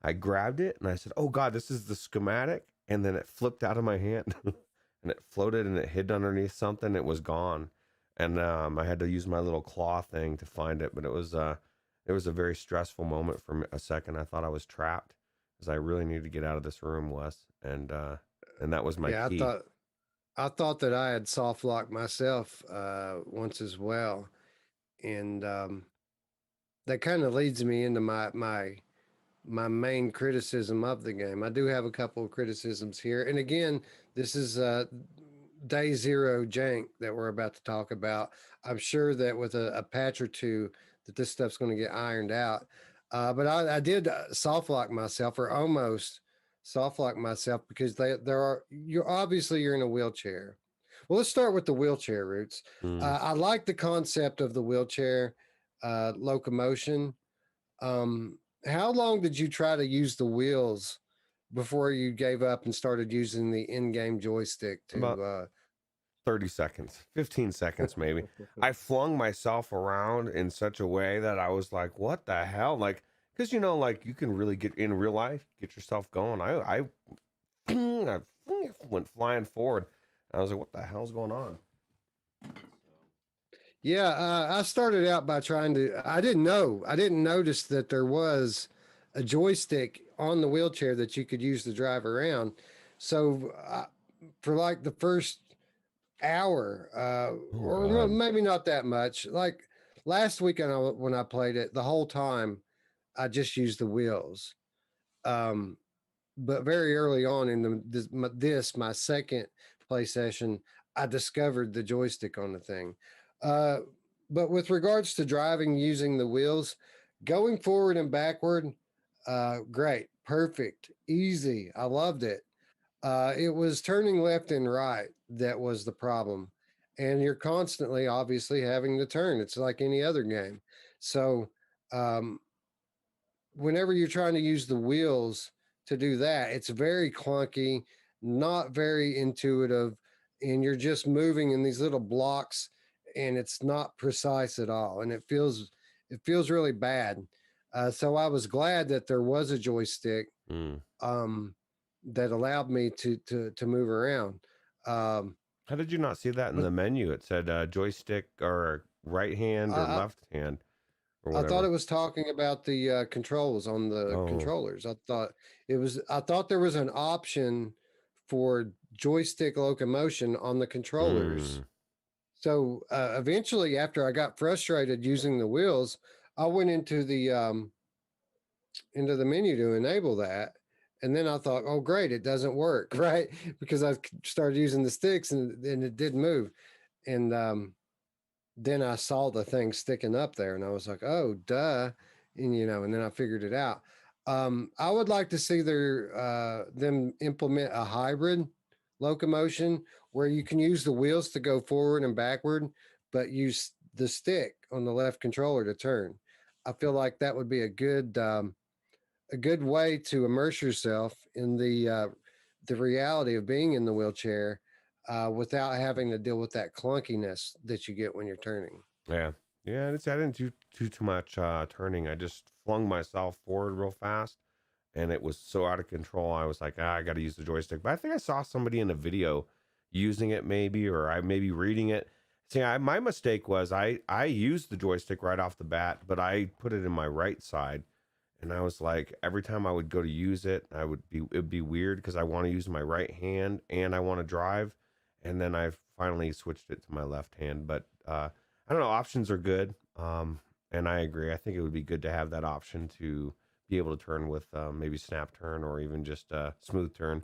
I grabbed it and I said, "Oh God, this is the schematic." and then it flipped out of my hand and it floated and it hid underneath something. It was gone. And I had to use my little claw thing to find it, but it was a very stressful moment for a second. I thought I was trapped because I really needed to get out of this room, Wes, and that was my Yeah, key. I thought that I had soft locked myself once as well, and that kind of leads me into my main criticism of the game. I do have a couple of criticisms here, and again, this is day zero jank that we're about to talk about. I'm sure that with a patch or two, that this stuff's going to get ironed out. But I did soft lock myself, or almost soft lock myself, because you're in a wheelchair. Well, let's start with the wheelchair Ruuts. Mm. I like the concept of the wheelchair locomotion. How long did you try to use the wheels before you gave up and started using the in-game joystick About to 30 seconds, 15 seconds maybe. I flung myself around in such a way that I was like, what the hell? Like, because like you can really get in real life, get yourself going. I went flying forward. I was like, what the hell's going on? Yeah, I started out by trying to. I didn't know. I didn't notice that there was a joystick on the wheelchair that you could use to drive around. So for like the first hour, Oh or God. maybe not that much. Like last weekend when I played it, the whole time I just used the wheels. Um, but very early on in my second play session, I discovered the joystick on the thing. Uh, but with regards to driving using the wheels, going forward and backward, great, perfect, easy. I loved it. It was turning left and right that was the problem. And you're constantly, obviously, having to turn. It's like any other game. So, um, whenever you're trying to use the wheels to do that, it's very clunky, not very intuitive, and you're just moving in these little blocks, and it's not precise at all, and it feels really bad. So I was glad that there was a joystick Mm. um, that allowed me to move around. Um, How did you not see that in but the menu? It said joystick or right hand or I, left hand or I thought whatever. it was talking about the controls on the Oh. controllers. I thought there was an option for joystick locomotion on the controllers. Mm. So eventually, after I got frustrated using the wheels, I went into the menu to enable that. And then I thought, oh, great, it doesn't work, right? Because I started using the sticks and it didn't move. And then I saw the thing sticking up there and I was like, oh, duh. And then I figured it out. I would like to see them implement a hybrid locomotion where you can use the wheels to go forward and backward, but use the stick on the left controller to turn. I feel like that would be a good way to immerse yourself in the reality of being in the wheelchair without having to deal with that clunkiness that you get when you're turning. Yeah. Yeah, I didn't do too much turning. I just flung myself forward real fast and it was so out of control. I was like, I got to use the joystick. But I think I saw somebody in a video using it maybe, or I maybe reading it. See, my mistake was I used the joystick right off the bat, but I put it in my right side. And I was like, every time I would go to use it, it'd be weird because I want to use my right hand and I want to drive. And then I finally switched it to my left hand. But I don't know, options are good. And I agree. I think it would be good to have that option to be able to turn with maybe snap turn or even just smooth turn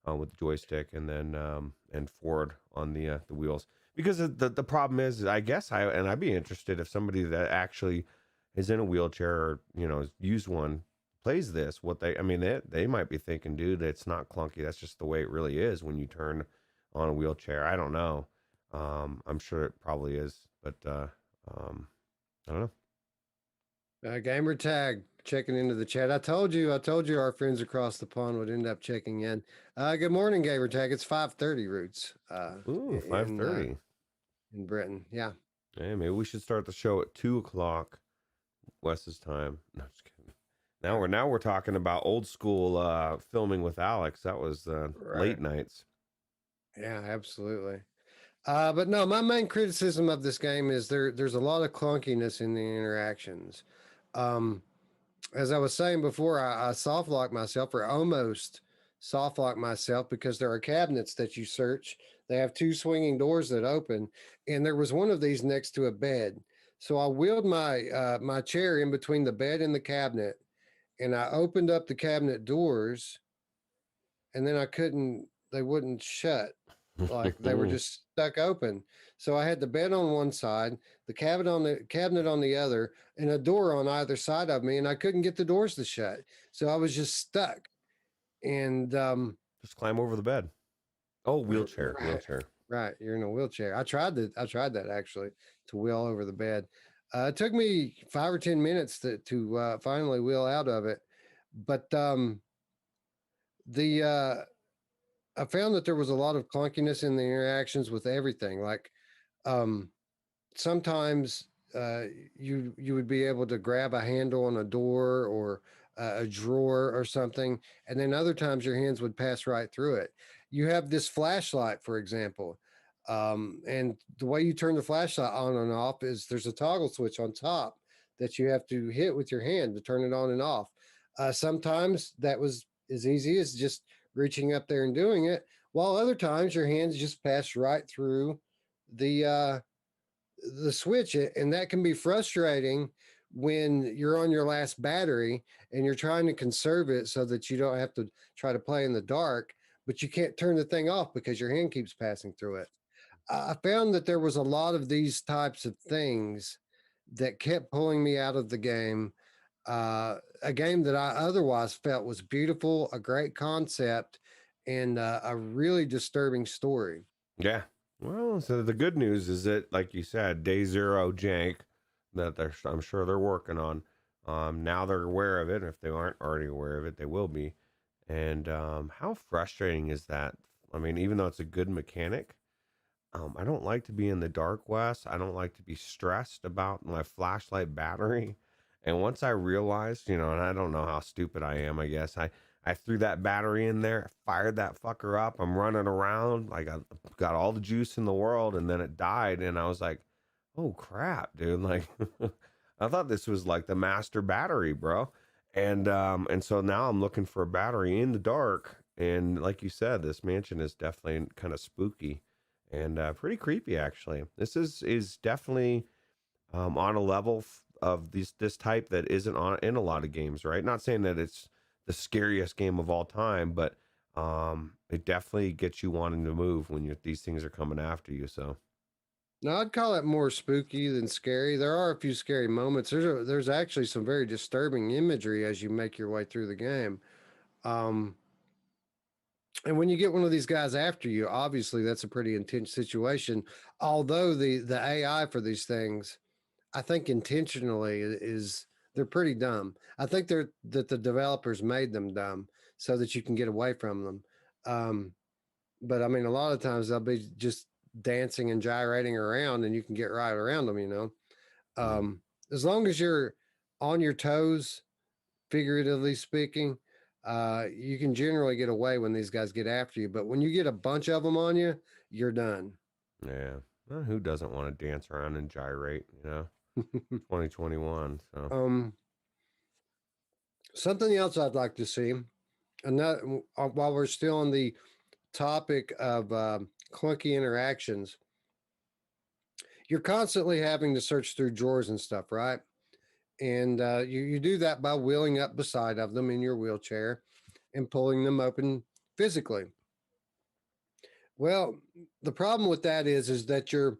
with the joystick, and then and forward on the wheels. Because the problem is, I guess I'd be interested if somebody that actually is in a wheelchair or has used one plays this. What I mean, they might be thinking, dude, it's not clunky. That's just the way it really is when you turn on a wheelchair. I don't know. I'm sure it probably is, but I don't know. Gamer tag checking into the chat. I told you our friends across the pond would end up checking in. Good morning, gamer tag. It's 5:30 Roots Ooh, five in thirty. in Britain. Yeah. Hey, maybe we should start the show at 2 o'clock Wes's time. No, just kidding. Now we're talking about old school filming with Alex. That was Right. late nights. Yeah, absolutely. But no, my main criticism of this game is there's a lot of clunkiness in the interactions. Um, as I was saying before, I soft lock myself or almost soft lock myself because there are cabinets that you search. They have two swinging doors that open, and there was one of these next to a bed. So I wheeled my chair in between the bed and the cabinet, and I opened up the cabinet doors, and then I couldn't. They wouldn't shut, like they were just stuck open. So I had the bed on one side, the cabinet on the other, and a door on either side of me, and I couldn't get the doors to shut. So I was just stuck. And Just climb over the bed. Oh, wheelchair, right, wheelchair. right, you're in a wheelchair. I tried that actually to wheel over the bed. It took me 5 or 10 minutes to finally wheel out of it, but the I found that there was a lot of clunkiness in the interactions with everything. Like um, sometimes uh, you would be able to grab a handle on a door or a drawer or something, and then other times your hands would pass right through it. You have this flashlight, for example, and the way you turn the flashlight on and off is there's a toggle switch on top that you have to hit with your hand to turn it on and off. Sometimes that was as easy as just reaching up there and doing it, while other times your hands just pass right through the uh, the switch, and that can be frustrating when you're on your last battery and you're trying to conserve it so that you don't have to try to play in the dark, but you can't turn the thing off because your hand keeps passing through it. I found that there was a lot of these types of things that kept pulling me out of the game. A game that I otherwise felt was beautiful, a great concept, and a really disturbing story. Yeah. Well, so the good news is that, like you said, day zero jank that I'm sure they're working on. Now they're aware of it. And if they aren't already aware of it, they will be. And how frustrating is that? I mean, even though it's a good mechanic, I don't like to be in the dark, West. I don't like to be stressed about my flashlight battery. And once I realized, and I don't know how stupid I am, I guess I threw that battery in there, fired that fucker up. I'm running around like I got all the juice in the world, and then it died. And I was like, oh crap, dude. Like, I thought this was like the master battery, bro. And so now I'm looking for a battery in the dark. And like you said, this mansion is definitely kind of spooky and pretty creepy actually. This is definitely on a level of this type that isn't on in a lot of games, right? Not saying that it's the scariest game of all time, but it definitely gets you wanting to move when these things are coming after you. So No, I'd call it more spooky than scary. There are a few scary moments. There's actually some very disturbing imagery as you make your way through the game. Um, and when you get one of these guys after you, obviously that's a pretty intense situation. Although the AI for these things, I think intentionally is they're pretty dumb. I think that the developers made them dumb so that you can get away from them. Um, but I mean, a lot of times they'll be just dancing and gyrating around, and you can get right around them. mm, As long as you're on your toes, figuratively speaking, you can generally get away when these guys get after you. But when you get a bunch of them on you, you're done. yeah, well, who doesn't want to dance around and gyrate? 2021. So um, Something else I'd like to see, and that, while we're still on the topic of clunky interactions, you're constantly having to search through drawers and stuff, right? And you do that by wheeling up beside of them in your wheelchair and pulling them open physically. Well, the problem with that is that your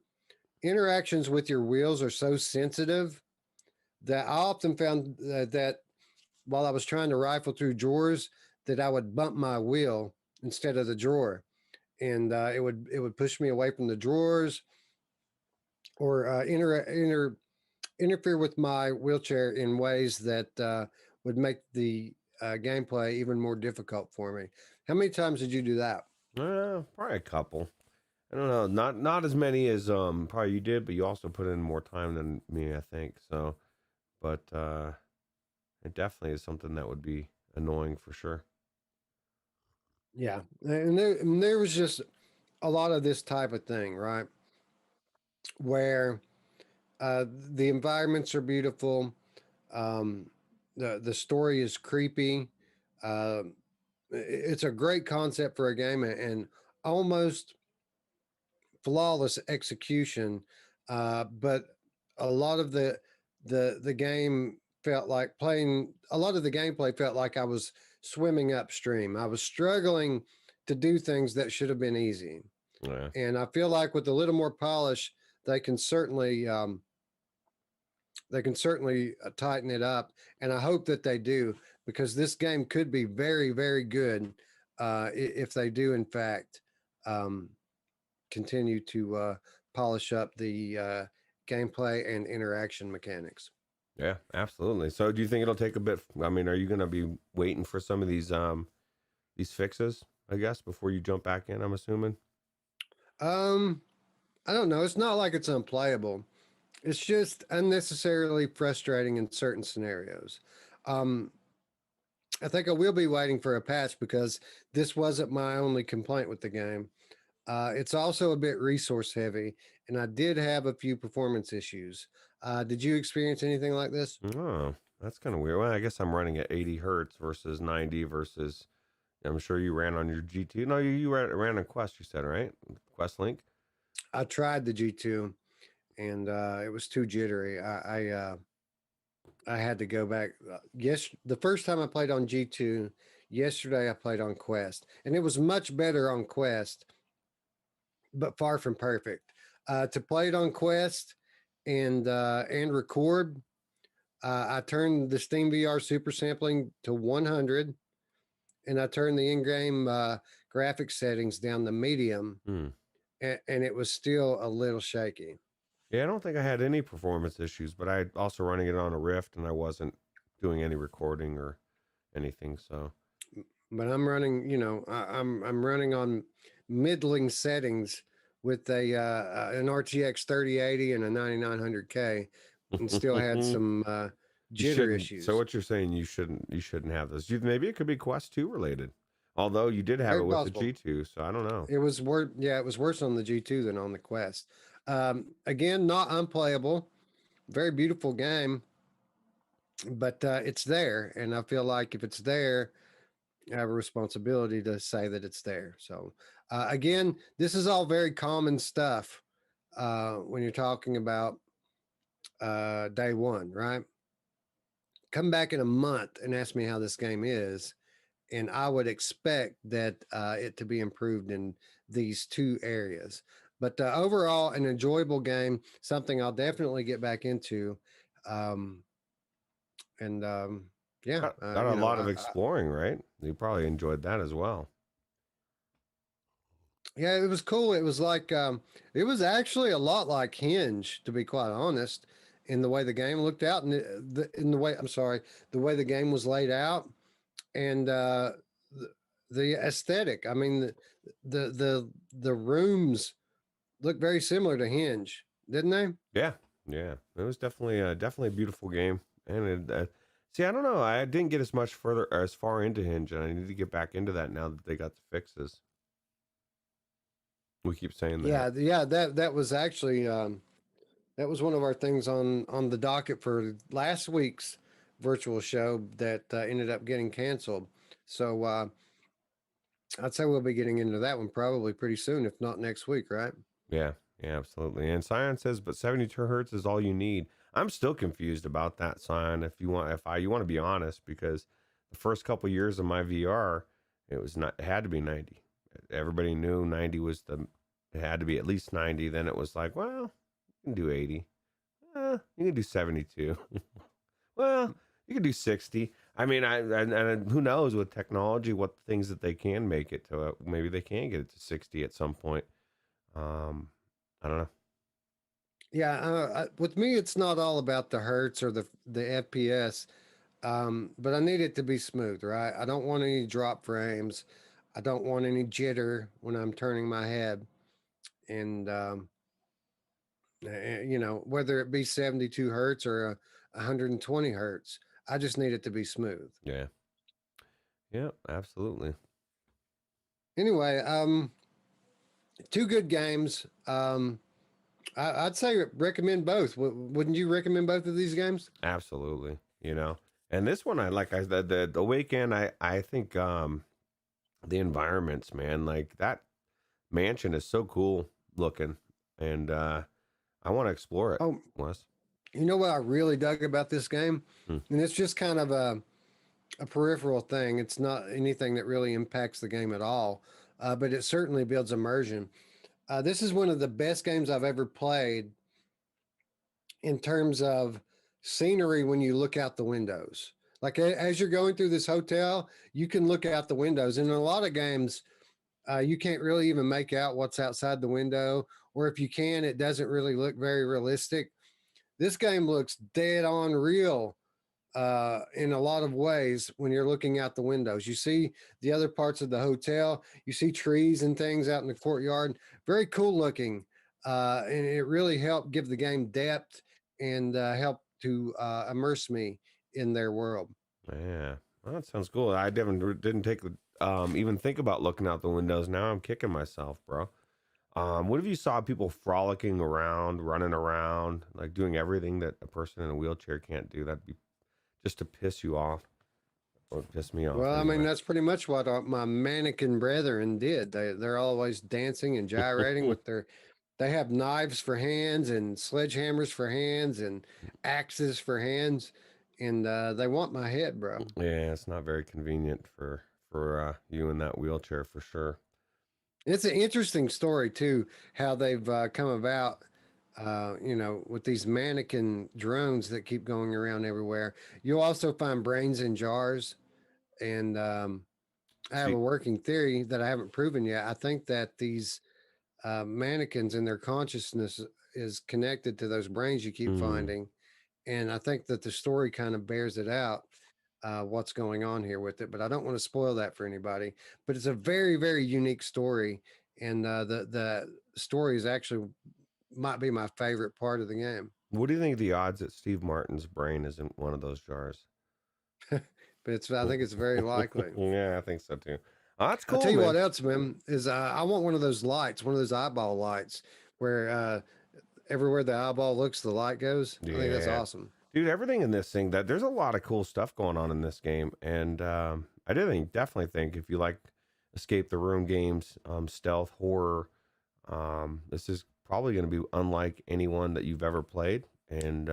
interactions with your wheels are so sensitive that I often found that while I was trying to rifle through drawers, that I would bump my wheel instead of the drawer, and it would push me away from the drawers or interfere with my wheelchair in ways that would make the gameplay even more difficult for me. How many times did you do that? probably a couple. I don't know, not as many as probably you did, but you also put in more time than me, I think. So, but It definitely is something that would be annoying for sure. Yeah, and there was just a lot of this type of thing, right? Where the environments are beautiful, um, the story is creepy. Uh, it's a great concept for a game, and almost flawless execution. But a lot of the game felt like playing. A lot of the gameplay felt like I was swimming upstream. I was struggling to do things that should have been easy. Yeah. And I feel like with a little more polish, they can certainly tighten it up. And I hope that they do, because this game could be very, very good if they do, in fact, um, continue to polish up the gameplay and interaction mechanics. Yeah, absolutely. So do you think it'll take a bit? I mean, are you going to be waiting for some of these fixes, I guess, before you jump back in, I'm assuming? Um, I don't know. It's not like it's unplayable. It's just unnecessarily frustrating in certain scenarios. Um, I think I will be waiting for a patch because this wasn't my only complaint with the game. It's also a bit resource heavy, and I did have a few performance issues. Did you experience anything like this? Oh, that's kind of weird. Well, I guess I'm running at 80 hertz versus 90 versus, I'm sure you ran on your G2. No, you ran a Quest, you said, right? Quest Link? I tried the G2, and it was too jittery. I had to go back. Yes, the first time I played on G2, yesterday I played on Quest, and it was much better on Quest, but far from perfect. To play it on Quest and record, I turned the Steam VR super sampling to 100, and I turned the in-game graphics settings down to medium, Hmm. and it was still a little shaky. Yeah, I don't think I had any performance issues, but I also running it on a Rift and I wasn't doing any recording or anything. So, But I'm running, I'm running on middling settings with an RTX 3080 and a 9900K, and still had some you jitter shouldn't. So issues. what you're saying, you shouldn't have this. Maybe it could be Quest 2 related. Although you did have it Very with the possible. G2, so I don't know. It was worse. Yeah, it was worse on the G2 than on the Quest. Again, not unplayable. Very beautiful game, but it's there, and I feel like if it's there, I have a responsibility to say that it's there. So, again, this is all very common stuff when you're talking about day one, right? Come back in a month and ask me how this game is, and I would expect that it to be improved in these two areas. But overall, an enjoyable game, something I'll definitely get back into. Um, and yeah, Got a lot of exploring, right? You probably enjoyed that as well. yeah, it was cool. It was like it was actually a lot like Hinge, to be quite honest, in the way the game looked out, and in the way, I'm sorry, the way the game was laid out, and the, the aesthetic. I mean, the rooms look very similar to Hinge, didn't they? Yeah, yeah. It was definitely a beautiful game, and see, I don't know. I didn't get as much further as far into Hinge, and I need to get back into that now that they got the fixes. We keep saying that. Yeah. That was actually that was one of our things on the docket for last week's virtual show that ended up getting canceled. So I'd say we'll be getting into that one probably pretty soon, if not next week, right? Yeah, yeah, absolutely. And Scion says, but 72 hertz is all you need. I'm still confused about that, Scion. You want to be honest, because the first couple years of my VR, it had to be 90. Everybody knew 90 it had to be at least 90. Then it was like, well, you can do 80. You can do 72. Well, you can do 60. I mean, and who knows with technology, what things that they can make it to. Maybe they can get it to 60 at some point. Um, I don't know. Yeah, with me, it's not all about the hertz or the FPS, but I need it to be smooth, right? I don't want any drop frames. I don't want any jitter when I'm turning my head, and whether it be 72 hertz or 120 hertz. I just need it to be smooth. Yeah. Yeah, absolutely. Anyway, two good games. I'd say recommend both. Wouldn't you recommend both of these games? Absolutely. You know. And this one I like I the weekend I think the environments, man, like that mansion is so cool looking, and I want to explore it, Oh, Wes. you know what I really dug about this game, Hmm. and it's just kind of a peripheral thing. It's not anything that really impacts the game at all, but it certainly builds immersion. This is one of the best games I've ever played in terms of scenery when you look out the windows. Like as you're going through this hotel, you can look out the windows. And in a lot of games, you can't really even make out what's outside the window. Or if you can, it doesn't really look very realistic. This game looks dead on real in a lot of ways when you're looking out the windows. You see the other parts of the hotel, you see trees and things out in the courtyard. Very cool looking. And it really helped give the game depth and help to immerse me in their world. Yeah, well, that sounds cool. I didn't take the even think about looking out the windows. Now I'm kicking myself, bro. What if you saw people frolicking around, running around, like doing everything that a person in a wheelchair can't do? That'd be just to piss you off, or piss me off Well, I mean, anyway. that's pretty much what my mannequin brethren did. They're always dancing and gyrating with their. They have knives for hands and sledgehammers for hands and axes for hands, and they want my head, bro. Yeah, it's not very convenient for you in that wheelchair for sure. It's an interesting story too, how they've come about. With these mannequin drones that keep going around everywhere. You'll also find brains in jars, and I have a See, working theory that I haven't proven yet. I think that these mannequins and their consciousness is connected to those brains you keep mm, finding, and I think that the story kind of bears it out. What's going on here with it, but I don't want to spoil that for anybody. But it's a very, very unique story, and the story is actually might be my favorite part of the game. what do you think the odds that Steve Martin's brain is in one of those jars? But I think it's very likely. Yeah, I think so too. Oh, that's I'll cool, tell you man. what else, man, is I want one of those lights, one of those eyeball lights, where everywhere the eyeball looks, the light goes. I think that's Yeah, awesome. dude, everything in this thing that there's a lot of cool stuff going on in this game, and I do think definitely think if you like escape the room games, stealth horror, this is probably going to be unlike anyone that you've ever played. And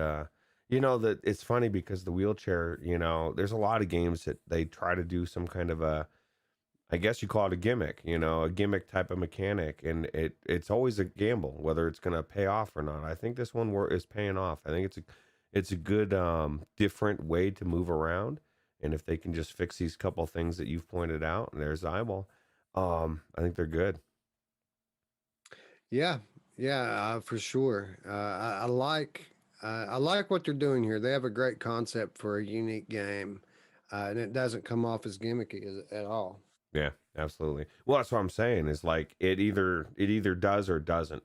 you know that it's funny because the wheelchair, you know, there's a lot of games that they try to do some kind of a, I guess you call it a gimmick, you know, a gimmick type of mechanic, and it's always a gamble whether it's going to pay off or not. I think this one is paying off. I think it's a good different way to move around, and if they can just fix these couple things that you've pointed out, and there's the eyeball, I think they're good. Yeah, yeah, for sure. I like what they're doing here. They have a great concept for a unique game, and it doesn't come off as gimmicky at all. Yeah, absolutely. Well, that's what I'm saying is like it either does or doesn't.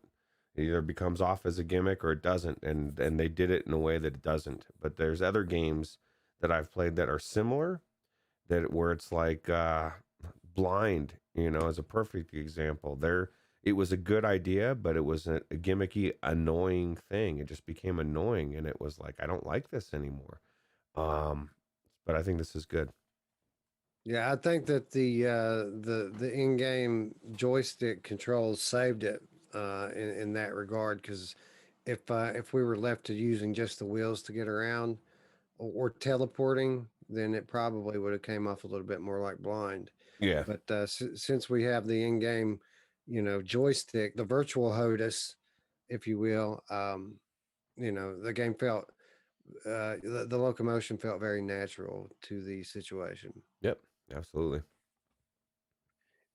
It either becomes off as a gimmick or it doesn't, and they did it in a way that it doesn't. But there's other games that I've played that are similar, that where it's like Blind, you know, is a perfect example. There, it was a good idea, but it was a gimmicky, annoying thing. It just became annoying, and it was like I don't like this anymore. Um, but I think this is good. Yeah, I think that the in-game joystick controls saved it in that regard. Because if we were left to using just the wheels to get around or teleporting, then it probably would have came off a little bit more like Blind. Yeah. But since we have the in-game, joystick, the virtual HOTUS, if you will, the game felt the locomotion felt very natural to the situation. Yep. Absolutely.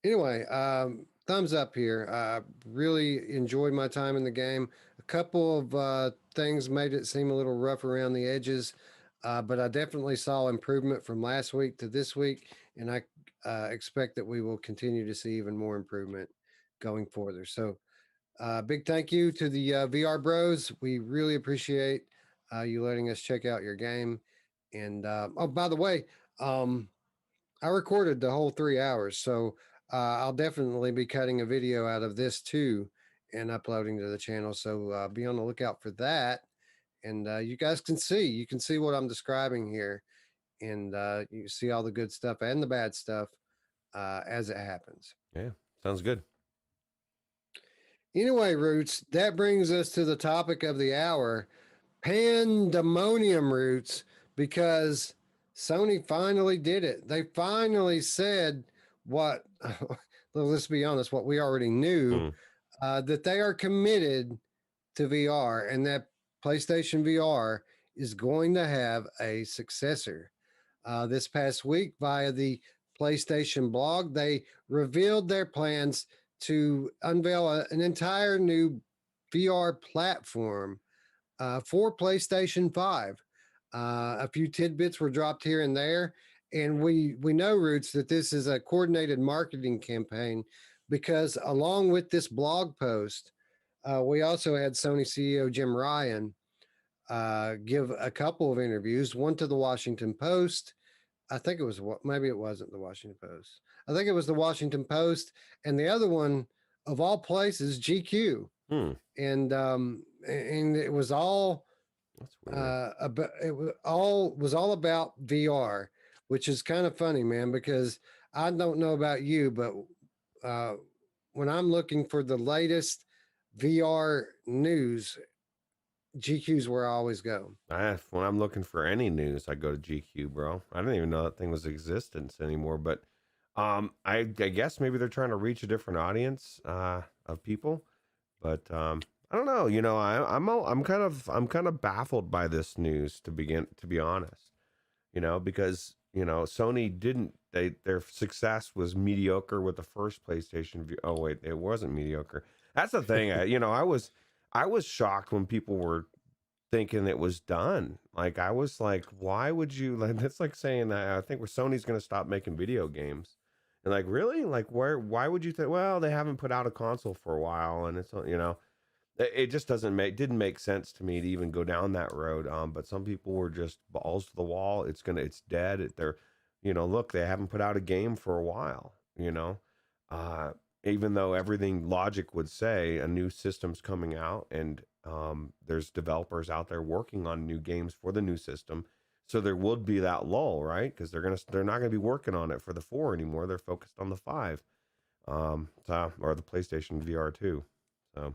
Anyway, thumbs up here. I really enjoyed my time in the game. A couple of things made it seem a little rough around the edges, but I definitely saw improvement from last week to this week, and I expect that we will continue to see even more improvement going further. So, big thank you to the VR Bros. We really appreciate you letting us check out your game. And oh, by the way, um, I recorded the whole 3 hours, so I'll definitely be cutting a video out of this too and uploading to the channel. So be on the lookout for that. And you guys you can see what I'm describing here, and you see all the good stuff and the bad stuff as it happens. Yeah, sounds good. Anyway, Roots, that brings us to the topic of the hour, pandemonium, Roots, because Sony finally did it. They finally said what, let's be honest, what we already knew, Mm. that they are committed to VR and that PlayStation VR is going to have a successor. This past week, via the PlayStation blog, they revealed their plans to unveil an entire new VR platform for PlayStation 5. A few tidbits were dropped here and there, and we know, Roots, that this is a coordinated marketing campaign because along with this blog post, we also had Sony CEO Jim Ryan give a couple of interviews, one to the Washington Post. I think it was maybe it wasn't the Washington Post. I think it was the Washington Post, and the other one of all places, GQ. Hmm. And it was all That's weird. about it was all about VR, which is kind of funny, man, because I don't know about you, but uh, when I'm looking for the latest VR news, GQ's where I always go. When I'm looking for any news, I go to GQ, bro. I didn't even know that thing was existence anymore. But I guess maybe they're trying to reach a different audience of people. But I don't know. You know, I'm kind of baffled by this news to be honest. You know, because Sony didn't their success was mediocre with the first PlayStation. Oh wait, it wasn't mediocre. That's the thing. I was shocked when people were thinking it was done. Like I was like, why would you? Like that's like saying that I think Sony's going to stop making video games. And like really, like why would you think? Well, they haven't put out a console for a while, and it's it just didn't make sense to me to even go down that road. But some people were just balls to the wall. It's dead. They're, look, they haven't put out a game for a while. Uh, Even though everything logic would say a new system's coming out, and there's developers out there working on new games for the new system, so there would be that lull, right? Because they're not gonna be working on it for the 4 anymore. They're focused on the 5, or the PlayStation VR 2. So.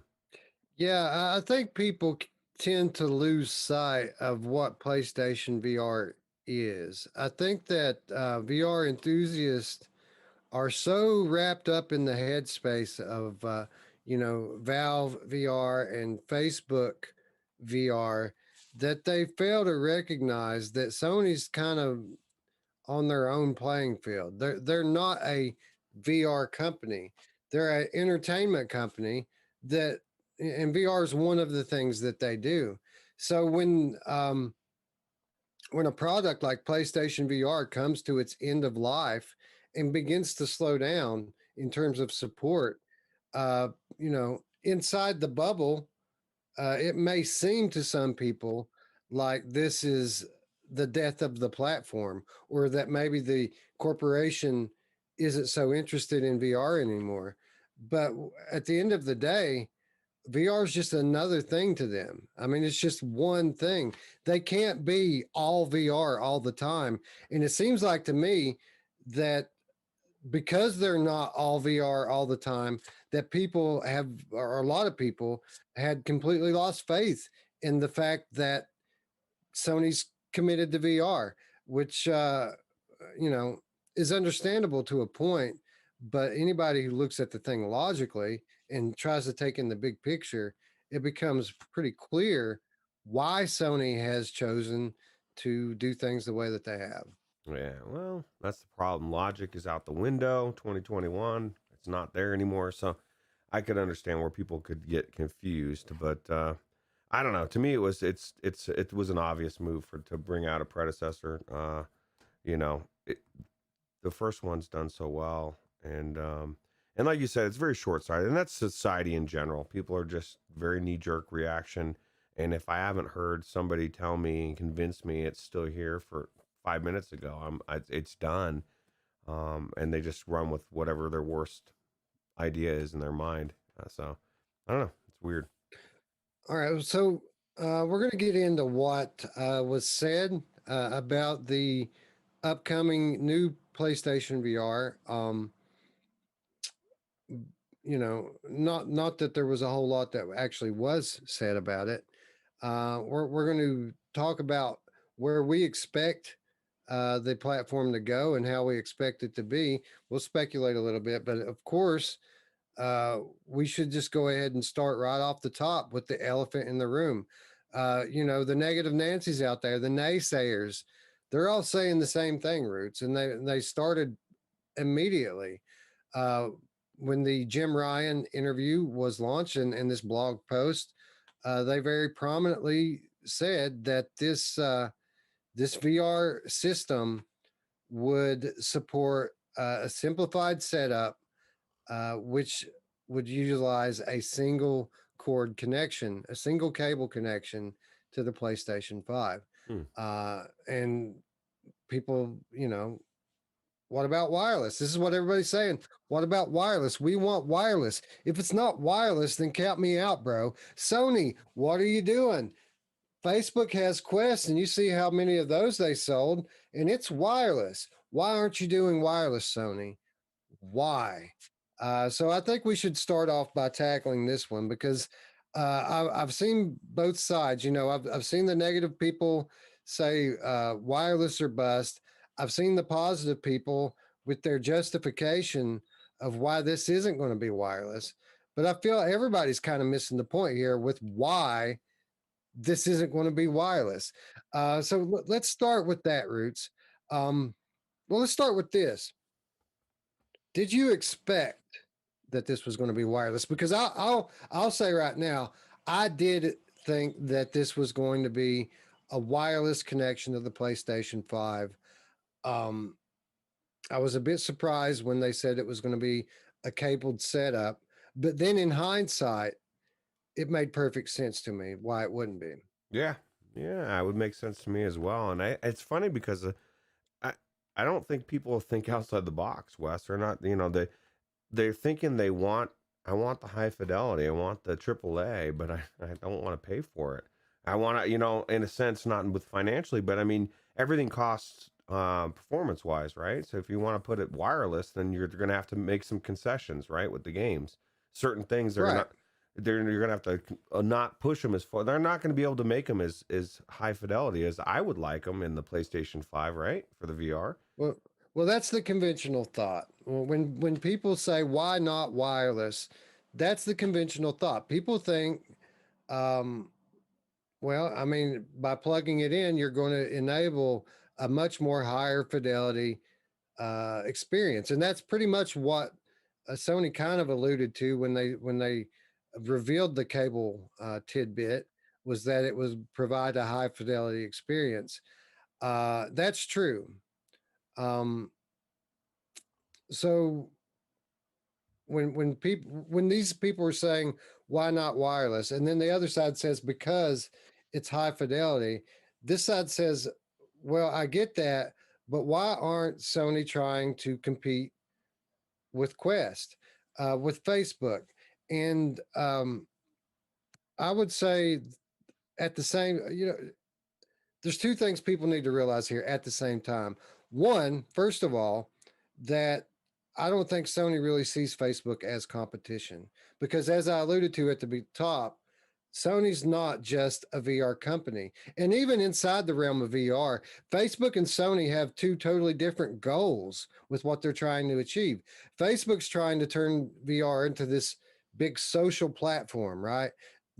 Yeah, I think people tend to lose sight of what PlayStation VR is. I think that VR enthusiasts are so wrapped up in the headspace of, Valve VR and Facebook VR that they fail to recognize that Sony's kind of on their own playing field. They're not a VR company. They're an entertainment company that, and VR is one of the things that they do. So when a product like PlayStation VR comes to its end of life and begins to slow down in terms of support, uh, inside the bubble, it may seem to some people like this is the death of the platform, or that maybe the corporation isn't so interested in VR anymore. But at the end of the day, VR is just another thing to them. I mean, it's just one thing. They can't be all VR all the time. And it seems like to me that because they're not all VR all the time, that people have, or a lot of people had completely lost faith in the fact that Sony's committed to VR, which, you know, is understandable to a point. But anybody who looks at the thing logically and tries to take in the big picture, it becomes pretty clear why Sony has chosen to do things the way that they have. Yeah, well, that's the problem. Logic is out the window. 2021, it's not there anymore. So I could understand where people could get confused, but I don't know. To me, it was an obvious move to bring out a predecessor. You know, it, the first one's done so well, and like you said, it's very short sighted, and that's society in general. People are just very knee jerk reaction, And if I haven't heard somebody tell me and convince me it's still here for 5 minutes ago, it's done. And they just run with whatever their worst idea is in their mind. So I don't know. It's weird. All right, so we're going to get into what was said about the upcoming new PlayStation VR. Not that there was a whole lot that actually was said about it. We're going to talk about where we expect the platform to go and how we expect it to be. We'll speculate a little bit, but of course, we should just go ahead and start right off the top with the elephant in the room. The negative Nancy's out there, the naysayers, they're all saying the same thing, Roots, and they started immediately. Uh, when the Jim Ryan interview was launched and this blog post, they very prominently said that this VR system would support a simplified setup, which would utilize a single cord connection, a single cable connection to the PlayStation 5. Hmm. And people, what about wireless? This is what everybody's saying. What about wireless? We want wireless. If it's not wireless, then count me out, bro. Sony, what are you doing? Facebook has Quest, and you see how many of those they sold, and it's wireless. Why aren't you doing wireless, Sony? Why? So I think we should start off by tackling this one because I've seen both sides. I've seen the negative people say wireless or bust. I've seen the positive people with their justification of why this isn't going to be wireless. But I feel everybody's kind of missing the point here with why this isn't going to be wireless. So let's start with that, Roots. Well, let's start with this. Did you expect that this was going to be wireless? Because I'll say right now, I did think that this was going to be a wireless connection to the PlayStation 5. Um, I was a bit surprised when they said it was going to be a cabled setup, but then in hindsight, it made perfect sense to me why it wouldn't be. Yeah, yeah, it would make sense to me as well. And it's funny because I I don't think people think outside the box, Wes. They're not, they're thinking I want the high fidelity, I want the AAA, but I don't want to pay for it. I want to, in a sense, not with financially, but I mean, everything costs performance wise, right? So if you want to put it wireless, then you're going to have to make some concessions, right, with the games. Certain things are Right. not. You're gonna have to not push them as far. They're not going to be able to make them as high fidelity as I would like them in the PlayStation 5, right, for the VR. Well, well, that's the conventional thought. When people say why not wireless, that's the conventional thought. People think, um, well, I mean, by plugging it in, you're going to enable a much more higher fidelity experience, and that's pretty much what Sony kind of alluded to when they revealed the cable tidbit, was that it was provide a high fidelity experience. That's true. Um, so when these people are saying why not wireless, and then the other side says because it's high fidelity, this side says, well, I get that, but why aren't Sony trying to compete with Quest, with Facebook? And I would say at the same, there's two things people need to realize here at the same time. One, first of all, that I don't think Sony really sees Facebook as competition because, as I alluded to at the top, Sony's not just a VR company. And even inside the realm of VR, Facebook and Sony have two totally different goals with what they're trying to achieve. Facebook's trying to turn VR into this big social platform, right?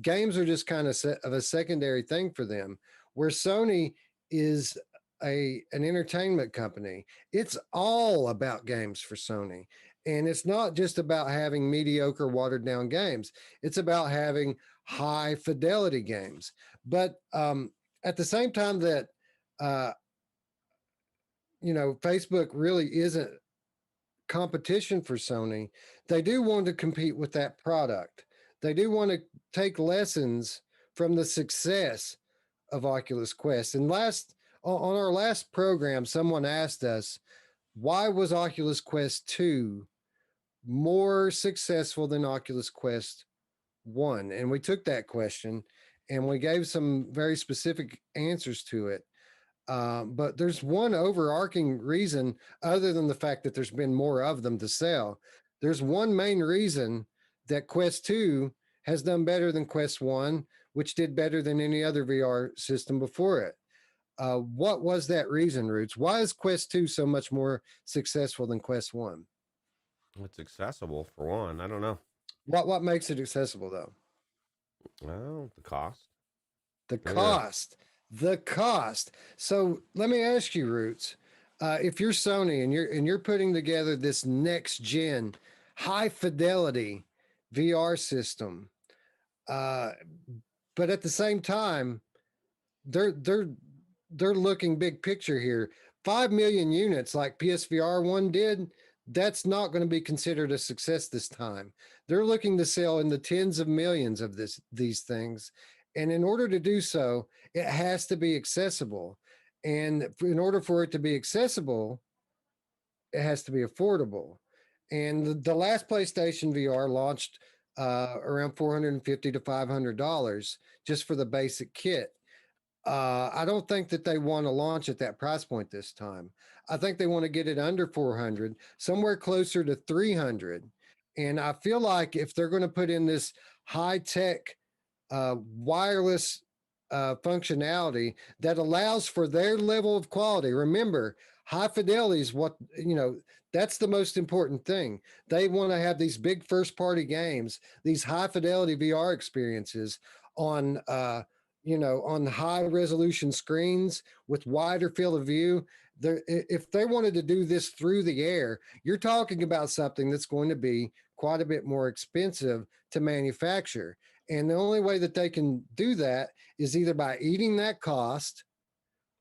Games are just kind of a secondary thing for them, where Sony is an entertainment company. It's all about games for Sony. And it's not just about having mediocre, watered down games. It's about having high fidelity games. But at the same time that, uh, Facebook really isn't competition for Sony, they do want to compete with that product. They do want to take lessons from the success of Oculus Quest. And on our last program, someone asked us, why was Oculus Quest 2 more successful than Oculus Quest 1? And we took that question and we gave some very specific answers to it. But there's one overarching reason, other than the fact that there's been more of them to sell. There's one main reason that Quest 2 has done better than Quest 1, which did better than any other VR system before it. What was that reason, Ruuts? Why is Quest 2 so much more successful than Quest 1? It's accessible for one. I don't know. What makes it accessible though? Well, the cost. The Yeah. cost. The cost. So let me ask you, Ruuts, if you're Sony and you're putting together this next gen high fidelity VR system, but at the same time, they're looking big picture here. 5 million units like PSVR 1 did, that's not going to be considered a success this time. They're looking to sell in the tens of millions of these things. And in order to do so, it has to be accessible. And in order for it to be accessible, it has to be affordable. And the last PlayStation VR launched around $450 to $500 just for the basic kit. I don't think that they want to launch at that price point this time. I think they want to get it under 400, somewhere closer to 300. And I feel like if they're going to put in this high tech wireless functionality that allows for their level of quality, remember, high fidelity is what, that's the most important thing. They want to have these big first party games, these high fidelity VR experiences on, on high resolution screens with wider field of view. If they wanted to do this through the air, you're talking about something that's going to be quite a bit more expensive to manufacture. And the only way that they can do that is either by eating that cost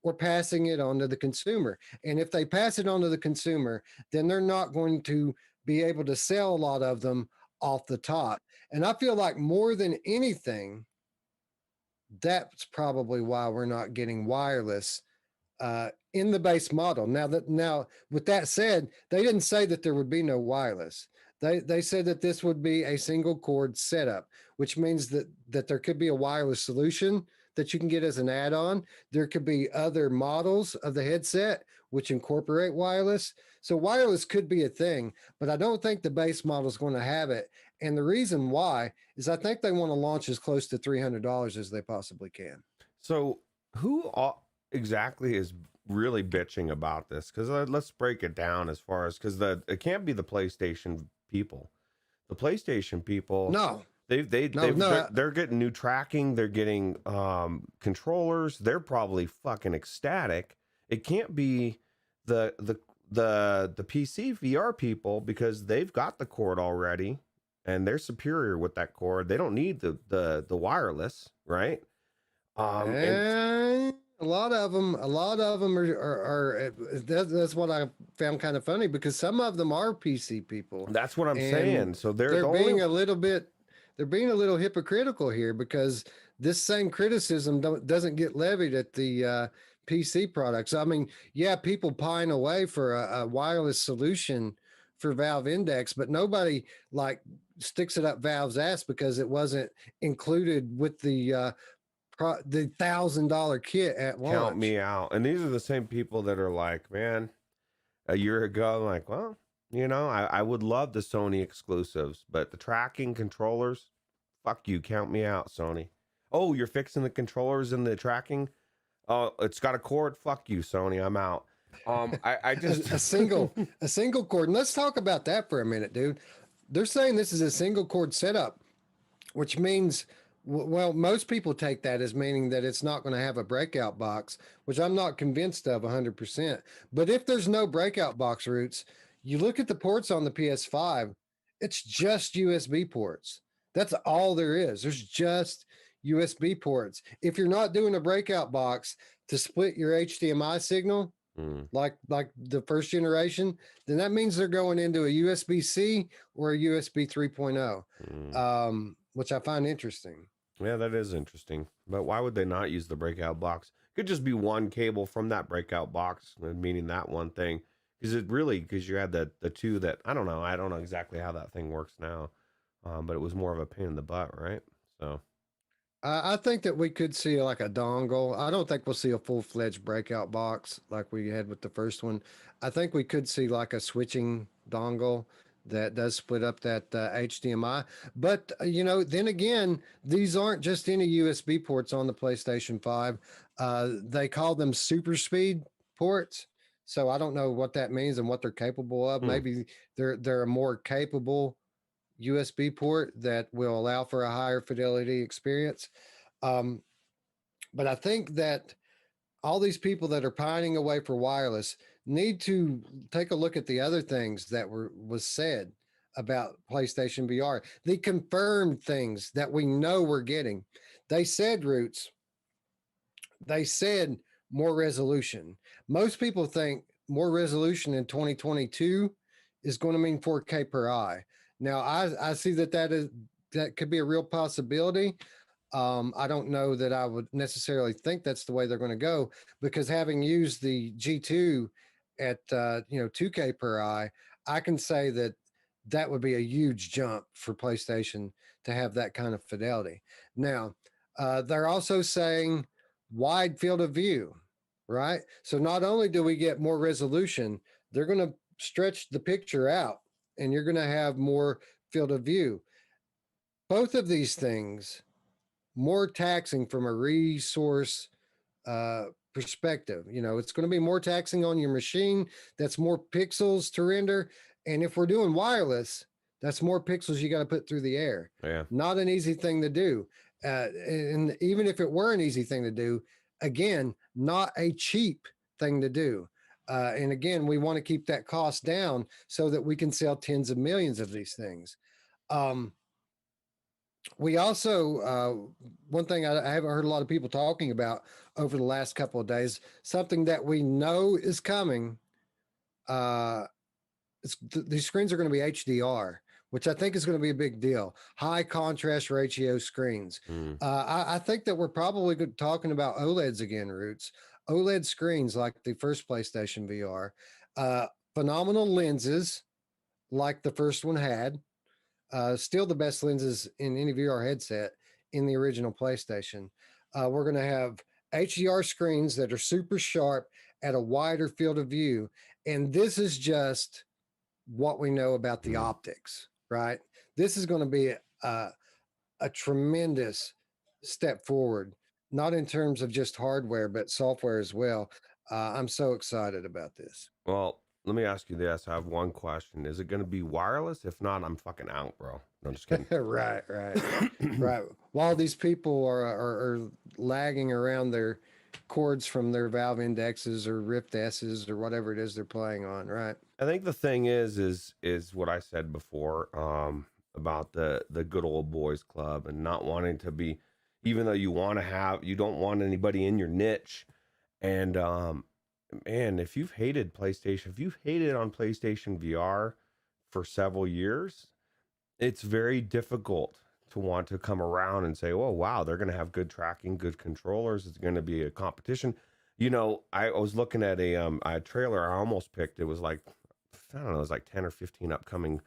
or passing it on to the consumer. And if they pass it on to the consumer, then they're not going to be able to sell a lot of them off the top. And I feel like more than anything, that's probably why we're not getting wireless in the base model. Now, with that said, they didn't say that there would be no wireless. They said that this would be a single cord setup, which means that there could be a wireless solution that you can get as an add-on. There could be other models of the headset which incorporate wireless. So wireless could be a thing, but I don't think the base model is going to have it. And the reason why is I think they want to launch as close to $300 as they possibly can. So who exactly is really bitching about this? Because let's break it down as far as, because it can't be the PlayStation people. The PlayStation people, no, they're getting new tracking, they're getting controllers, they're probably fucking ecstatic. It can't be the PC VR people, because they've got the cord already and they're superior with that cord. They don't need the wireless, right? And a lot of them are that's what I found kind of funny, because some of them are PC people. That's what I'm saying. So they're being a little hypocritical here, because this same criticism doesn't get levied at the PC products. I mean, yeah, people pine away for a wireless solution for Valve Index, but nobody like sticks it up Valve's ass because it wasn't included with the $1,000 kit at launch. Count me out. And these are the same people that are like, man, a year ago, I'm like, well, I would love the Sony exclusives, but the tracking controllers, fuck you, count me out, Sony. Oh, you're fixing the controllers and the tracking? Oh, it's got a cord? Fuck you, Sony, I'm out. I just a single cord. And let's talk about that for a minute, dude. They're saying this is a single cord setup, which means, well, most people take that as meaning that it's not going to have a breakout box, which I'm not convinced of 100%. But if there's no breakout box, Ruuts, you look at the ports on the PS5, it's just USB ports. That's all there is. There's just USB ports. If you're not doing a breakout box to split your HDMI signal, like the first generation, then that means they're going into a USB-C or a USB 3.0, which I find interesting. Yeah, that is interesting. But why would they not use the breakout box? Could just be one cable from that breakout box, meaning that one thing. Because it really, because you had the two that I don't know exactly how that thing works now, but it was more of a pain in the butt, right? So, I think that we could see like a dongle. I don't think we'll see a full-fledged breakout box like we had with the first one. I think we could see like a switching dongle that does split up that HDMI. But then again, these aren't just any USB ports on the PlayStation 5. They call them super speed ports. So I don't know what that means and what they're capable of. hmm. Maybe they're a more capable USB port that will allow for a higher fidelity experience. Um, but I think that all these people that are pining away for wireless need to take a look at the other things that was said about PlayStation VR. The confirmed things that we know we're getting. They said, Roots, they said more resolution. Most people think more resolution in 2022 is going to mean 4K per eye. Now, I see that could be a real possibility. I don't know that I would necessarily think that's the way they're going to go, because having used the G2 at 2K per eye, I can say that that would be a huge jump for PlayStation to have that kind of fidelity. Now, they're also saying wide field of view, right? So not only do we get more resolution, they're going to stretch the picture out, and you're going to have more field of view. Both of these things more taxing from a resource perspective. It's going to be more taxing on your machine. That's more pixels to render. And if we're doing wireless, that's more pixels you got to put through the air. Yeah. Not an easy thing to do. And even if it were an easy thing to do, again, not a cheap thing to do. And again, we want to keep that cost down so that we can sell tens of millions of these things. Um, we also one thing I haven't heard a lot of people talking about over the last couple of days, something that we know is coming. uh these screens are going to be HDR, which I think is going to be a big deal. High contrast ratio screens. Mm. I think that we're probably talking about OLEDs again, Roots. OLED screens like the first PlayStation VR. uh Phenomenal lenses like the first one had. Still the best lenses in any VR headset in the original PlayStation. We're going to have HDR screens that are super sharp at a wider field of view. And this is just what we know about the Mm. optics, right? This is going to be a tremendous step forward, not in terms of just hardware, but software as well. I'm so excited about this. Well, let me ask you this. I have one question. Is it going to be wireless? If not, I'm fucking out, bro. No, I'm just kidding. Right. While these people are lagging around their chords from their valve indexes or Rift S's or whatever it is they're playing on, right? I think the thing is what I said before, about the good old boys club and not wanting to be, even though you don't want anybody in your niche. And man, if you've hated on PlayStation VR for several years, it's very difficult to want to come around and say, "Oh, wow, they're going to have good tracking, good controllers. It's going to be a competition." I was looking at a trailer I almost picked. It was like, I don't know, it was like 10 or 15 upcoming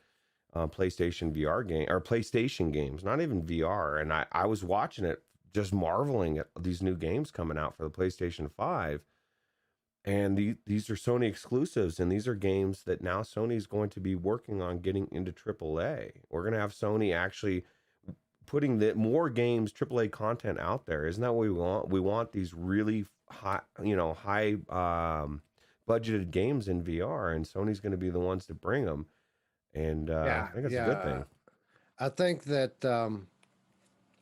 PlayStation VR game or PlayStation games, not even VR. And I was watching it, just marveling at these new games coming out for the PlayStation 5. And these are Sony exclusives, and these are games that now Sony's going to be working on getting into AAA. We're going to have Sony actually putting more games, AAA content out there. Isn't that what we want? We want these really high budgeted games in VR, and Sony's going to be the ones to bring them. And I Yeah, think that's a good yeah. thing. I think that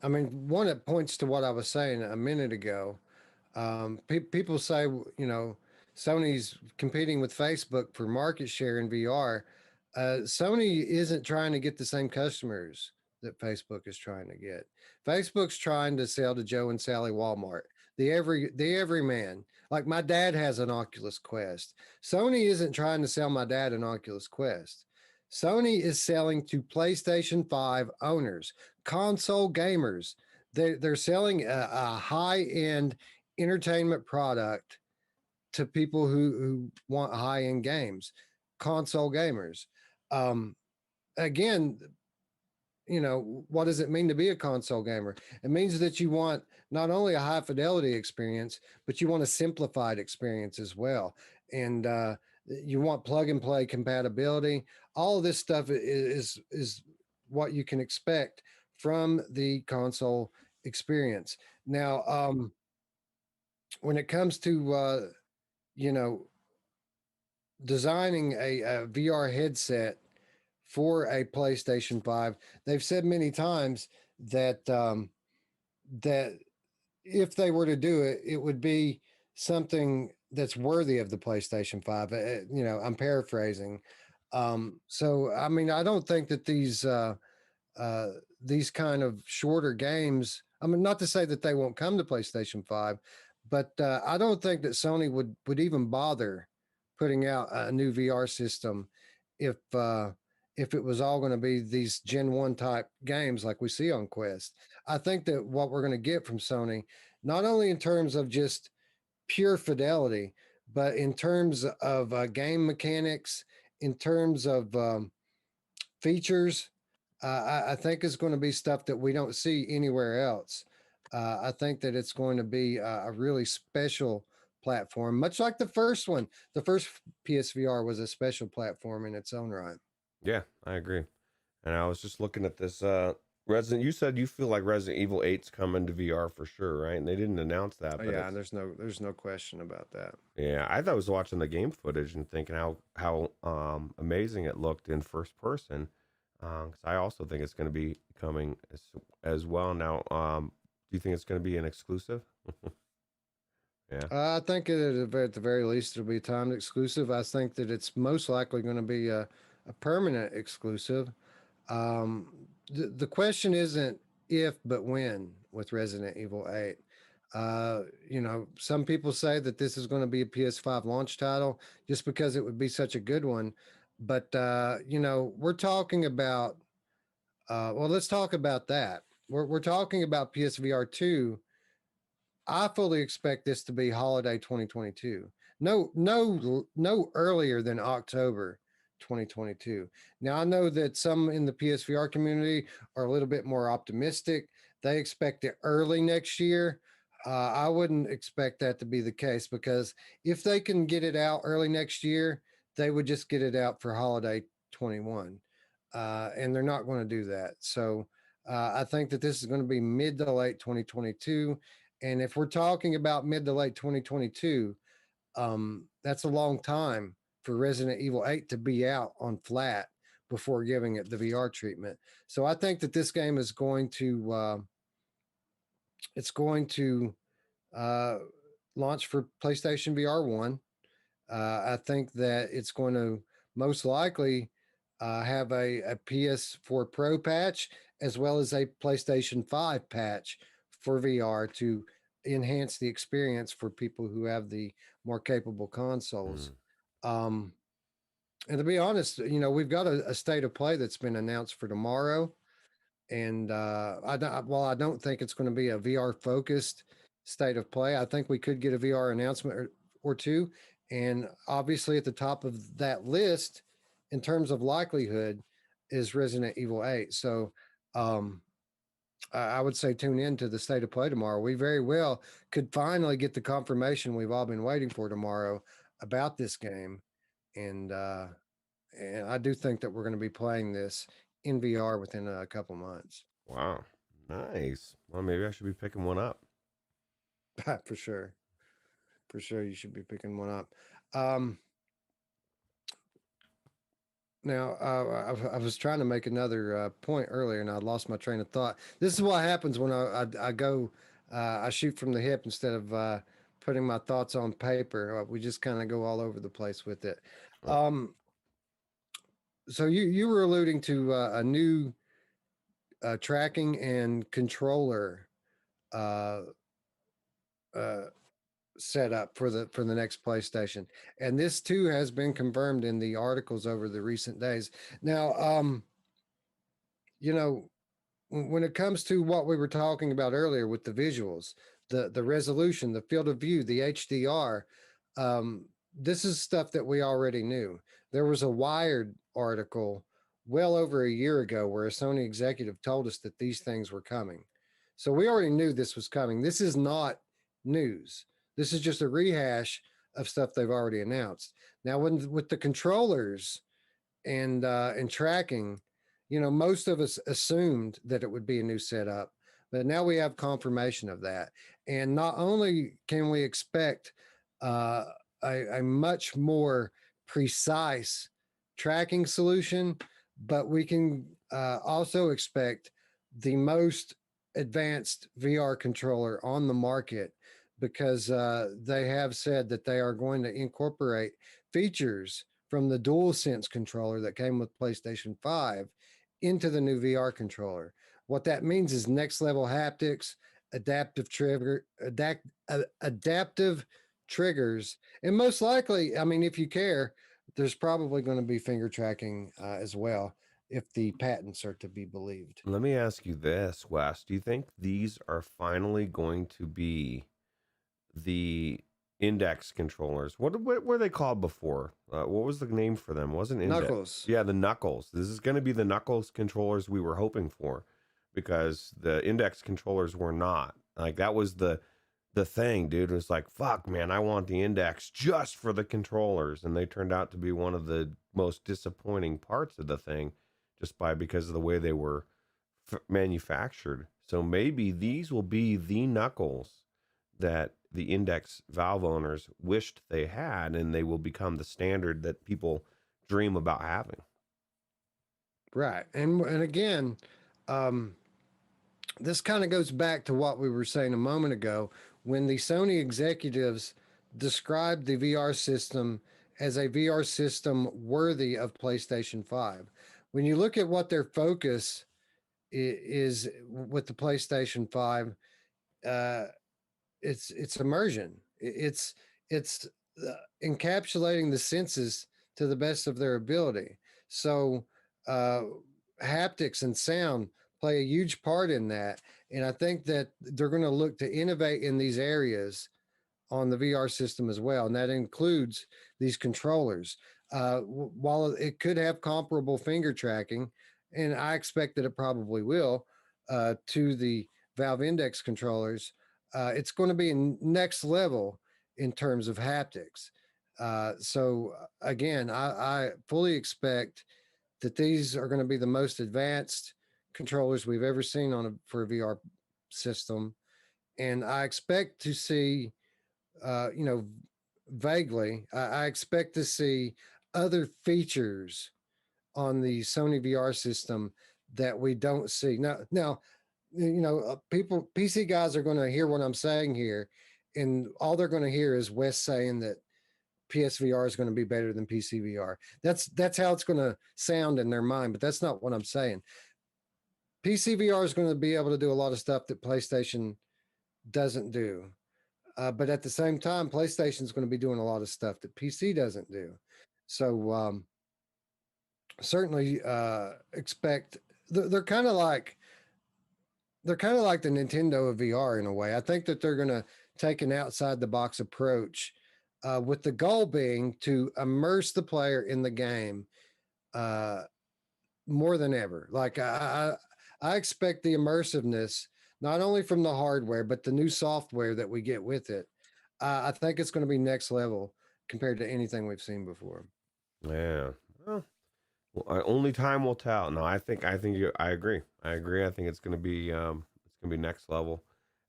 I mean, one, it points to what I was saying a minute ago. People say, Sony's competing with Facebook for market share in VR. Sony isn't trying to get the same customers that Facebook is trying to get. Facebook's trying to sell to Joe and Sally Walmart, the everyman. Like my dad has an Oculus Quest. Sony isn't trying to sell my dad an Oculus Quest. Sony is selling to PlayStation 5 owners, console gamers they're selling a high end entertainment product to people who want high end games, console gamers. Um, Again, what does it mean to be a console gamer? It means that you want not only a high fidelity experience, but you want a simplified experience as well. And you want plug and play compatibility. All of this stuff is what you can expect from the console experience. Now, when it comes to you know designing a VR headset for a PlayStation 5, they've said many times that that if they were to do it, it would be something that's worthy of the PlayStation 5. I'm paraphrasing. So, I mean, I don't think that uh, these kind of shorter games. I mean, not to say that they won't come to PlayStation 5, but I don't think that Sony would even bother putting out a new VR system if if it was all going to be these Gen 1 type games like we see on Quest. I think that what we're going to get from Sony, not only in terms of just pure fidelity, but in terms of game mechanics, in terms of features, I think it's going to be stuff that we don't see anywhere else. I think that it's going to be a really special platform, much like the first one. The first PSVR was a special platform in its own right. Yeah, I agree. And I was just looking at this Resident. You said you feel like Resident Evil 8's coming to VR for sure, right? And they didn't announce that, Oh, but yeah, it's there's no question about that. yeah. I thought I was watching the game footage and thinking how amazing it looked in first person. 'Cause I also think it's going to be coming as well. Now, do you think it's going to be an exclusive? Yeah. I think at the very least it'll be timed exclusive. I think that it's most likely going to be a permanent exclusive. The question isn't if, but when with Resident Evil 8. Some people say that this is going to be a PS5 launch title just because it would be such a good one. But, we're talking about, well, let's talk about that. We're talking about PSVR 2. I fully expect this to be holiday 2022. No earlier than October 2022. Now I know that some in the PSVR community are a little bit more optimistic. They expect it early next year. I wouldn't expect that to be the case because if they can get it out early next year, they would just get it out for holiday 21. And they're not going to do that. So I think that this is going to be mid to late 2022. And if we're talking about mid to late 2022, that's a long time for Resident Evil 8 to be out on flat before giving it the VR treatment. So I think that this game is going to it's going to uh, launch for PlayStation VR 1. I think that it's going to most likely have a PS4 Pro patch as well as a PlayStation 5 patch for VR to enhance the experience for people who have the more capable consoles. Mm. Um, and to be honest, we've got a state of play that's been announced for tomorrow. And while I don't think it's going to be a VR focused state of play, I think we could get a VR announcement or two. And obviously, at the top of that list, in terms of likelihood, is Resident Evil 8. So I would say tune in to the state of play tomorrow. We very well could finally get the confirmation we've all been waiting for tomorrow about this game. And, uh, and I do think that we're going to be playing this in VR within a couple months. Wow. Nice. Well, maybe I should be picking one up. For sure. For sure, you should be picking one up. Um, Now, I was trying to make another point earlier, and I lost my train of thought. This is what happens when I go, I shoot from the hip instead of putting my thoughts on paper. We just kind of go all over the place with it. Oh, Um, so you were alluding to a new tracking and controller uh, uh, setup for the next PlayStation, and this too has been confirmed in the articles over the recent days. Now, you know when it comes to what we were talking about earlier with the visuals, the resolution, the field of view, the HDR, um, this is stuff that we already knew. There was a Wired article well over a year ago where a Sony executive told us that these things were coming. So we already knew this was coming. This is not news. This is just a rehash of stuff they've already announced. Now, when with the controllers and tracking, most of us assumed that it would be a new setup, but now we have confirmation of that. And not only can we expect uh, a much more precise tracking solution, but we can also expect the most advanced VR controller on the market because they have said that they are going to incorporate features from the DualSense controller that came with PlayStation 5 into the new VR controller. What that means is next level haptics, adaptive triggers, and most likely, I mean, if you care, there's probably going to be finger tracking as well if the patents are to be believed. Let me ask you this, Wes. Do you think these are finally going to be the index controllers? What were they called before? What was the name for them? It wasn't index. Knuckles. Yeah, the Knuckles. This is going to be the Knuckles controllers we were hoping for, because the index controllers were not. Like, that was the thing, dude. It was like, fuck, man, I want the index just for the controllers, and they turned out to be one of the most disappointing parts of the thing, just because of the way they were manufactured. So maybe these will be the Knuckles that the index valve owners wished they had, and they will become the standard that people dream about having. Right. And again, um, this kind of goes back to what we were saying a moment ago when the Sony executives described the VR system as a VR system worthy of PlayStation 5. When you look at what their focus is with the PlayStation 5, uh, it's immersion. It's encapsulating the senses to the best of their ability. So uh, haptics and sound play a huge part in that, and I think that they're going to look to innovate in these areas on the VR system as well, and that includes these controllers. While it could have comparable finger tracking, and I expect that it probably will, to the Valve Index controllers, it's going to be next level in terms of haptics. So again, I fully expect that these are going to be the most advanced controllers we've ever seen for a VR system, and I expect to see, you know, vaguely, I expect to see other features on the Sony VR system that we don't see now. People, PC guys are going to hear what I'm saying here, and all they're going to hear is Wes saying that PSVR is going to be better than PCVR. That's how it's going to sound in their mind, but that's not what I'm saying. PCVR is going to be able to do a lot of stuff that PlayStation doesn't do. But at the same time, PlayStation is going to be doing a lot of stuff that PC doesn't do. So certainly expect they're kind of like the Nintendo of VR in a way. I think that they're going to take an outside the box approach, with the goal being to immerse the player in the game uh, more than ever. Like I expect the immersiveness not only from the hardware but the new software that we get with it. I think it's going to be next level compared to anything we've seen before. Yeah. Only time will tell. No, I agree. I agree. I think it's gonna be next level,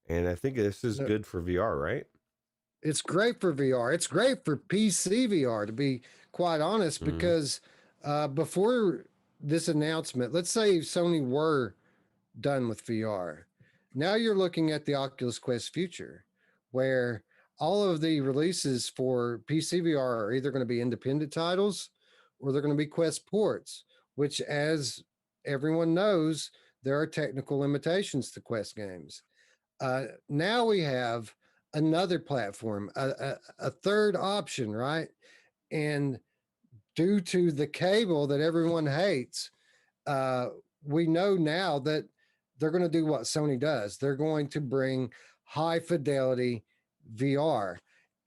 and I think this is good for VR, right? It's great for VR. It's great for PC VR, to be quite honest, Mm-hmm. because before this announcement, let's say Sony were done with VR. Now you're looking at the Oculus Quest future, where all of the releases for PC VR are either going to be independent titles or they're going to be Quest ports, which, as everyone knows, there are technical limitations to Quest games. Now we have another platform, a third option, right? And due to the cable that everyone hates, uh, we know now that they're going to do what Sony does. They're going to bring high fidelity VR.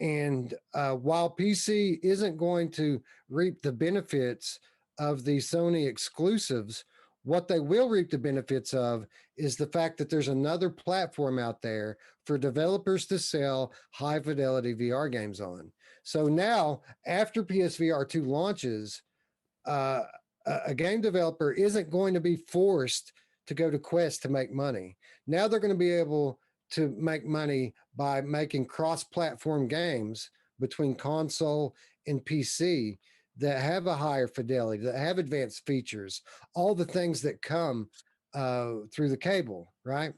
And while PC isn't going to reap the benefits of the Sony exclusives, what they will reap the benefits of is the fact that there's another platform out there for developers to sell high fidelity VR games on. So now, after PSVR 2 launches, uh, a game developer isn't going to be forced to go to Quest to make money. Now they're going to be able to make money by making cross platform games between console and PC that have a higher fidelity, that have advanced features, all the things that come through the cable, right?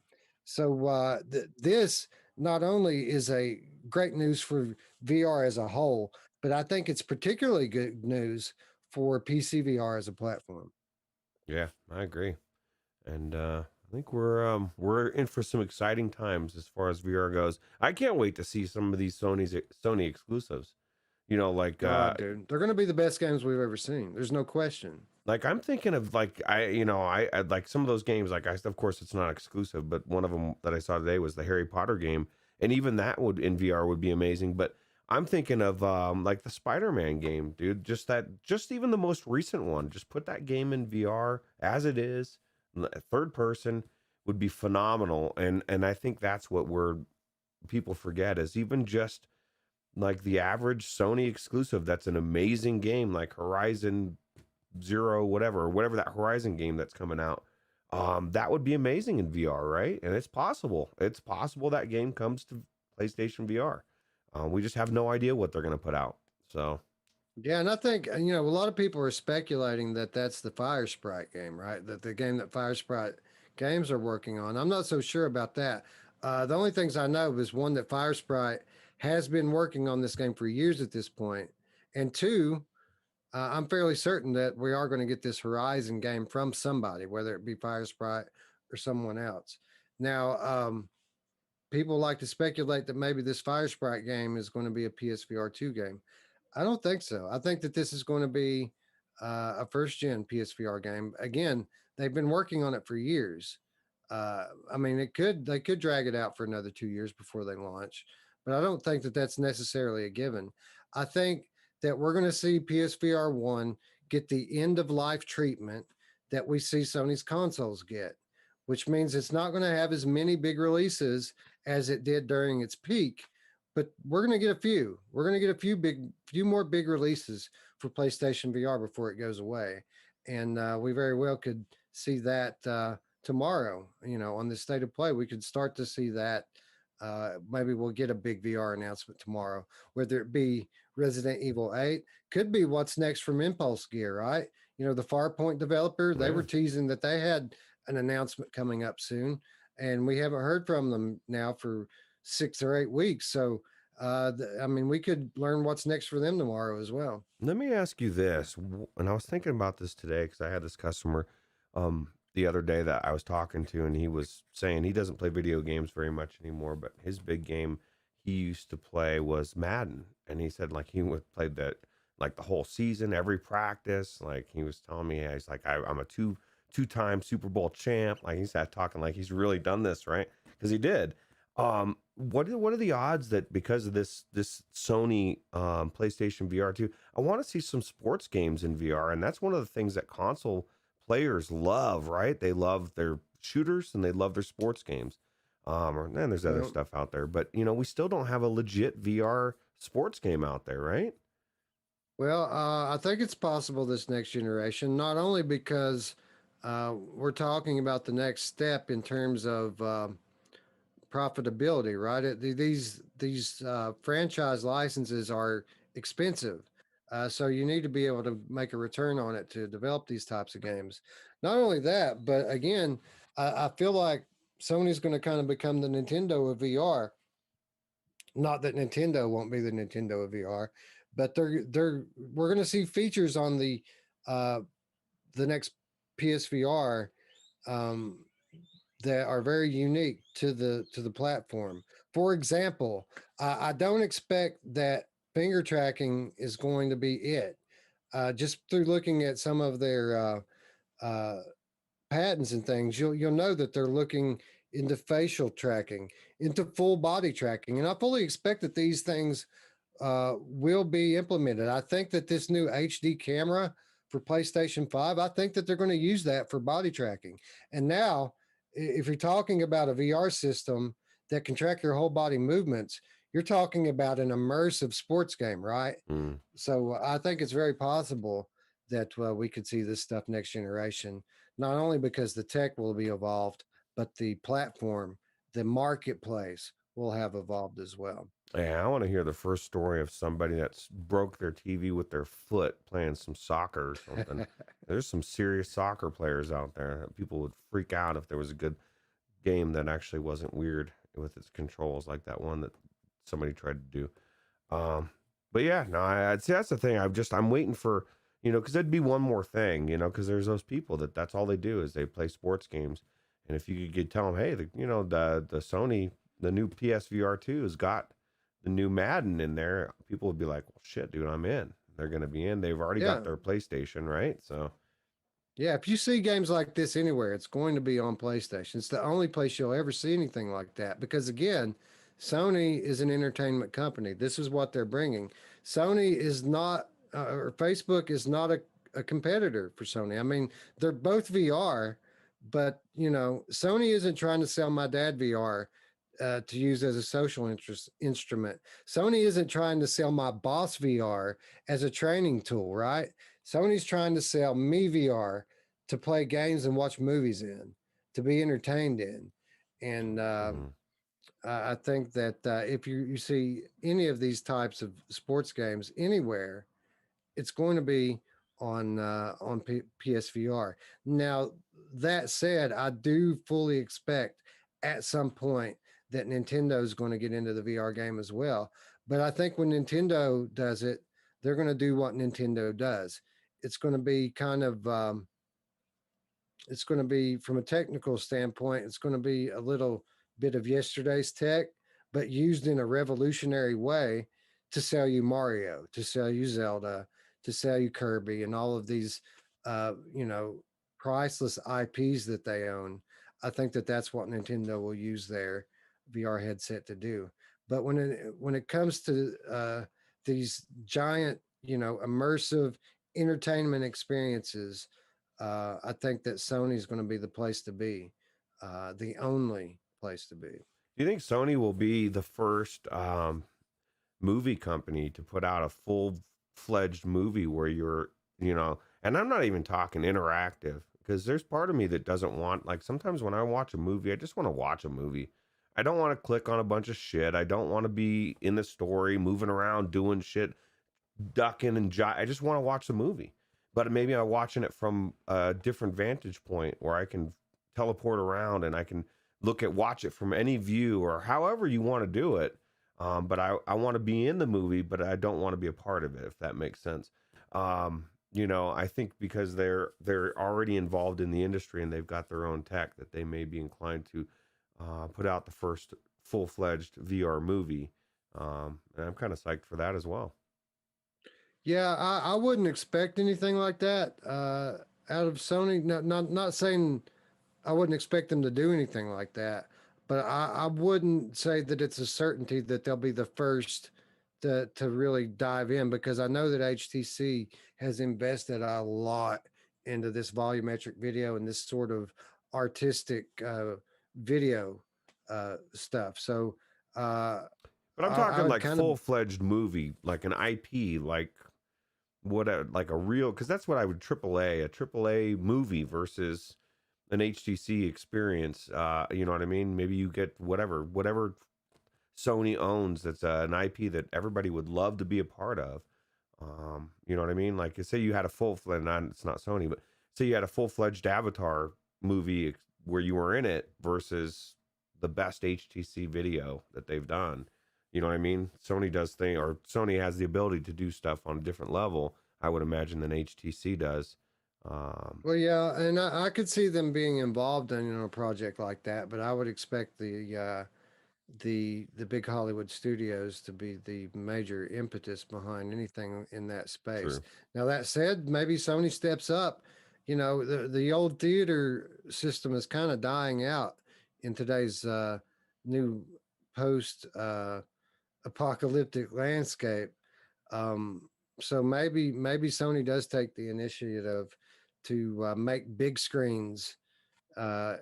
So this not only is a great news for VR as a whole, but I think it's particularly good news for PC VR as a platform. Yeah, I agree. And I think we're in for some exciting times as far as VR goes. I can't wait to see some of these Sony exclusives. You know, God, dude, they're going to be the best games we've ever seen. There's no question. like I'm thinking of like I like some of those games. Like of course it's not exclusive, but one of them that I saw today was the Harry Potter game, and even that would in VR would be amazing. But I'm thinking of like the Spider-Man game, dude. Just even the most recent one. Just put that game in VR as it is, third person would be phenomenal. And I think that's what people forget is even just like the average Sony exclusive. That's an amazing game, like Horizon Zero, whatever that Horizon game that's coming out. That would be amazing in VR, right? And it's possible. It's possible that game comes to PlayStation VR. We just have no idea what they're going to put out. So Yeah, and I think a lot of people are speculating that that's the Fire Sprite game, right? That the game that Fire Sprite Games are working on. I'm not so sure about that. The only things I know is one that Fire Sprite has been working on this game for years at this point, and two, I'm fairly certain that we are going to get this Horizon game from somebody, whether it be Fire Sprite or someone else. Now, people like to speculate that maybe this Fire Sprite game is going to be a PSVR 2 game. I don't think so. I think that this is going to be a first gen PSVR game. Again, they've been working on it for years. I mean, they could drag it out for another 2 years before they launch, but I don't think that that's necessarily a given. I think that we're going to see PSVR 1 get the end of life treatment that we see Sony's consoles get, which means it's not going to have as many big releases as it did during its peak, but we're going to get a few. We're going to get few more big releases for PlayStation VR before it goes away, and we very well could see that tomorrow. On the state of play, we could start to see that. Maybe we'll get a big VR announcement tomorrow, whether it be Resident Evil 8, could be what's next from Impulse Gear, right? The Farpoint developer, they yeah. were teasing that they had an announcement coming up soon, and we haven't heard from them now for 6 or 8 weeks. So, I mean, we could learn what's next for them tomorrow as well. Let me ask you this, and I was thinking about this today because I had this customer the other day that I was talking to, and he was saying he doesn't play video games very much anymore, but his big game he used to play was Madden, and he said like he would play that like the whole season, every practice. Like he was telling me, he's like I'm a two-time Super Bowl champ. Like he's that talking like he's really done this, right? Because he did. What are the odds that because of this Sony PlayStation VR 2, I want to see some sports games in VR, and that's one of the things that console players love, right? They love their shooters and they love their sports games. And there's other Well, stuff out there, but we still don't have a legit VR sports game out there, right? I think it's possible this next generation, not only because we're talking about the next step in terms of profitability, right? These franchise licenses are expensive, so you need to be able to make a return on it to develop these types of games. Not only that, but again, I feel like Sony's going to kind of become the Nintendo of VR. Not that Nintendo won't be the Nintendo of VR, but we're going to see features on uh, the next PSVR um, that are very unique to the platform. For example, I don't expect that finger tracking is going to be it. Just through looking at some of their uh, patents and things, you'll know that they're looking into facial tracking, into full body tracking, and I fully expect that these things will be implemented. I think that this new HD camera for PlayStation 5, I think that they're going to use that for body tracking. And now, if you're talking about a VR system that can track your whole body movements, you're talking about an immersive sports game, right? Mm. So I think it's very possible that we could see this stuff next generation, not only because the tech will be evolved, but the platform, the marketplace will have evolved as well. Yeah, I want to hear the first story of somebody that's broke their TV with their foot playing some soccer or something. There's some serious soccer players out there. People would freak out if there was a good game that actually wasn't weird with its controls, like that one that somebody tried to do. Um, but yeah, no, I'd say that's the thing. I'm waiting for, because there'd be one more thing, because there's those people that's all they do is they play sports games. And if you could tell them, hey, the Sony, the new PSVR 2 has got the new Madden in there, people would be like, well, shit, dude, I'm in. They're going to be in. They've already Yeah. got their PlayStation, right? So, Yeah, if you see games like this anywhere, it's going to be on PlayStation. It's the only place you'll ever see anything like that because, again, Sony is an entertainment company. This is what they're bringing. Sony is not, or Facebook is not a competitor for Sony. I mean, they're both VR, but, Sony isn't trying to sell my dad VR to use as a social instrument. Sony isn't trying to sell my boss VR as a training tool, right? Sony's trying to sell me VR to play games and watch movies in, to be entertained in. And mhm. I think that if you see any of these types of sports games anywhere, it's going to be on PSVR. Now, that said, I do fully expect at some point that Nintendo is going to get into the VR game as well. But I think when Nintendo does it, they're going to do what Nintendo does. It's going to be kind of it's going to be from a technical standpoint, it's going to be a little bit of yesterday's tech, but used in a revolutionary way to sell you Mario, to sell you Zelda, to sell you Kirby, and all of these, uh, you know, priceless IPs that they own. I think that that's what Nintendo will use their VR headset to do. But when it comes to these giant, immersive entertainment experiences, I think that Sony is going to be the place to be, the only place to be. Do you think Sony will be the first movie company to put out a full-fledged movie where and I'm not even talking interactive because there's part of me that doesn't want, like, sometimes when I watch a movie, I just want to watch a movie. I don't want to click on a bunch of shit. I don't want to be in the story, moving around, doing shit, ducking and I just want to watch the movie. But maybe I'm watching it from a different vantage point where I can teleport around and I can watch it from any view or however you want to do it. But I want to be in the movie, but I don't want to be a part of it, if that makes sense. I think because they're already involved in the industry and they've got their own tech that they may be inclined to put out the first full-fledged VR movie. And I'm kind of psyched for that as well. Yeah, I wouldn't expect anything like that out of Sony. No, not saying I wouldn't expect them to do anything like that, but I wouldn't say that it's a certainty that they'll be the first to really dive in because I know that HTC has invested a lot into this volumetric video and this sort of artistic video stuff. So But I'm I talking would like kind of full-fledged movie, like an IP, like a real, because that's what I would a AAA movie versus an HTC experience. You know what I mean? Maybe you get whatever Sony owns that's an IP that everybody would love to be a part of. You know what I mean? Like, say you had a it's not Sony, but say you had a full-fledged Avatar movie where you were in it versus the best HTC video that they've done. You know what I mean? Sony has the ability to do stuff on a different level, I would imagine, than HTC does. Well, yeah, and I could see them being involved in a project like that, but I would expect the big Hollywood studios to be the major impetus behind anything in that space. True. Now that said, maybe Sony steps up The old theater system is kind of dying out in today's new post apocalyptic landscape. Um, so maybe Sony does take the initiative to make big screens, uh,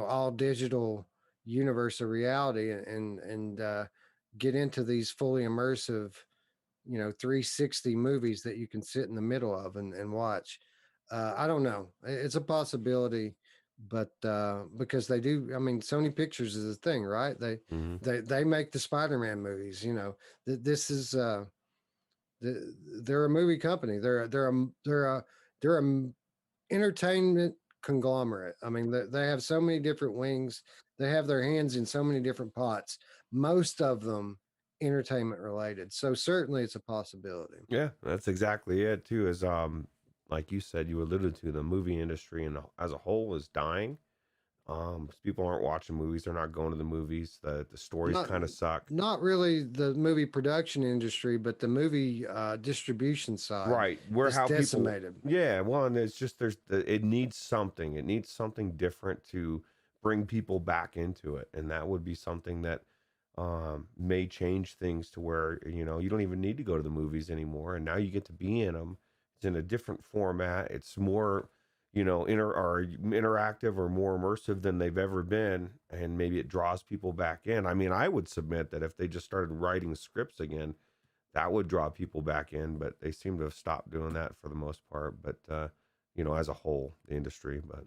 all digital universe of reality, and get into these fully immersive, 360 movies that you can sit in the middle of and watch. I don't know. It's a possibility, but because they do, I mean, Sony Pictures is a thing, right? They Hmm. they they make the Spider-Man movies. This is they're a movie company. They're a entertainment conglomerate. I mean, they have so many different wings. They have their hands in so many different pots. Most of them entertainment related. So certainly, it's a possibility. Yeah, that's exactly it too. Is like you said, you alluded to, the movie industry and as a whole is dying. 'Cause people aren't watching movies, they're not going to the movies. The stories Not kind of suck. not really the movie production industry, but the movie distribution side Right, where is how people, decimated. yeah, well, and it's just it needs something. It needs something different to bring people back into it, and that would be something that may change things to where you don't even need to go to the movies anymore, and now you get to be in them. It's in a different format. It's more interactive or more immersive than they've ever been, and maybe it draws people back in. I mean, I would submit that if they just started writing scripts again, that would draw people back in, but they seem to have stopped doing that for the most part. But as a whole, the industry. But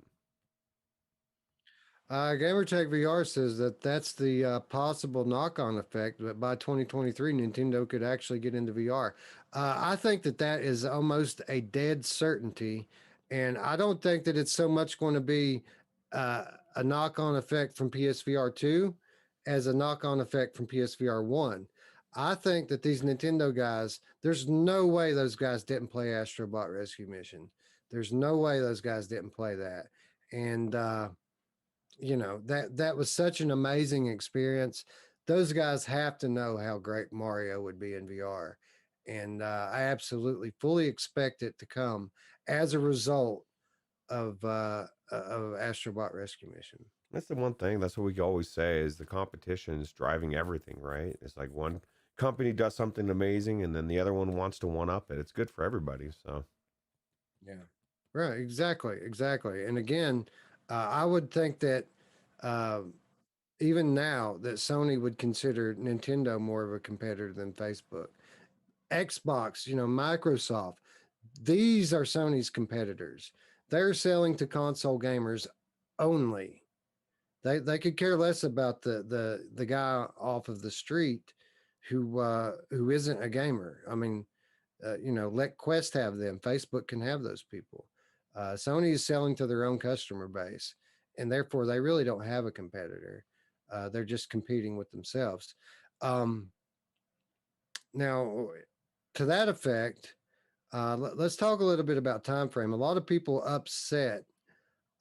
Gamertag VR says that that's the possible knock-on effect. That by 2023, Nintendo could actually get into VR. I think that is almost a dead certainty, and I don't think that it's so much going to be a knock-on effect from PSVR 2 as a knock-on effect from PSVR 1. I think that these Nintendo guys, there's no way those guys didn't play Astrobot Rescue Mission. There's no way those guys didn't play that, and that was such an amazing experience. Those guys have to know how great Mario would be in VR, and I absolutely fully expect it to come as a result of Astrobot Rescue Mission. that's the one thing. That's what we always say is the competition is driving everything, right? It's like one company does something amazing, and then the other one wants to one up it. It's good for everybody. So Yeah, right, exactly. And again, I would think that uh, even now that Sony would consider Nintendo more of a competitor than Facebook. Xbox, Microsoft, these are Sony's competitors. They're selling to console gamers only. They could care less about the guy off of the street who isn't a gamer. I mean, let Quest have them. Facebook can have those people. Sony is selling to their own customer base, and therefore they really don't have a competitor. They're just competing with themselves. Um, Now, to that effect, let's talk a little bit about time frame. A lot of people upset.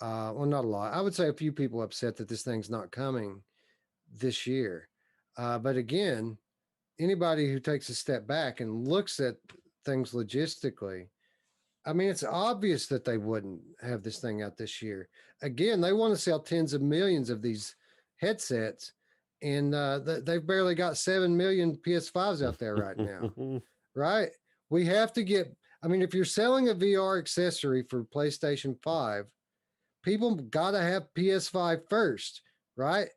Well, not a lot. I would say a few people upset that this thing's not coming this year. But again, anybody who takes a step back and looks at things logistically, I mean, it's obvious that they wouldn't have this thing out this year. Again, they want to sell tens of millions of these headsets, and they've barely got 7 million PS5s out there right now, right? We have to get, I mean, if you're selling a VR accessory for PlayStation 5, people got to have PS5 first, right?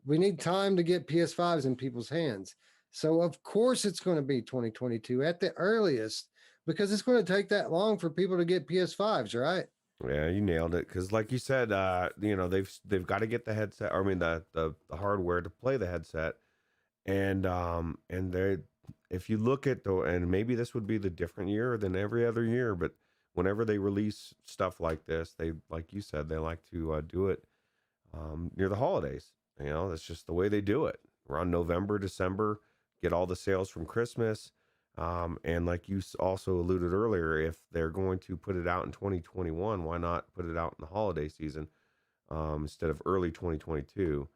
We need time to get PS5s in people's hands. So, of course, it's going to be 2022 at the earliest because it's going to take that long for people to get PS5s, right? yeah, you nailed it. Because like you said, they've got to get the headset. Or, I mean the hardware to play the headset, and they, if you look at the, and maybe this would be the different year than every other year, but whenever they release stuff like this, they, like you said, they like to do it near the holidays. That's just the way they do it. Around November, December, get all the sales from Christmas. And like you also alluded earlier, if they're going to put it out in 2021, why not put it out in the holiday season instead of early 2022?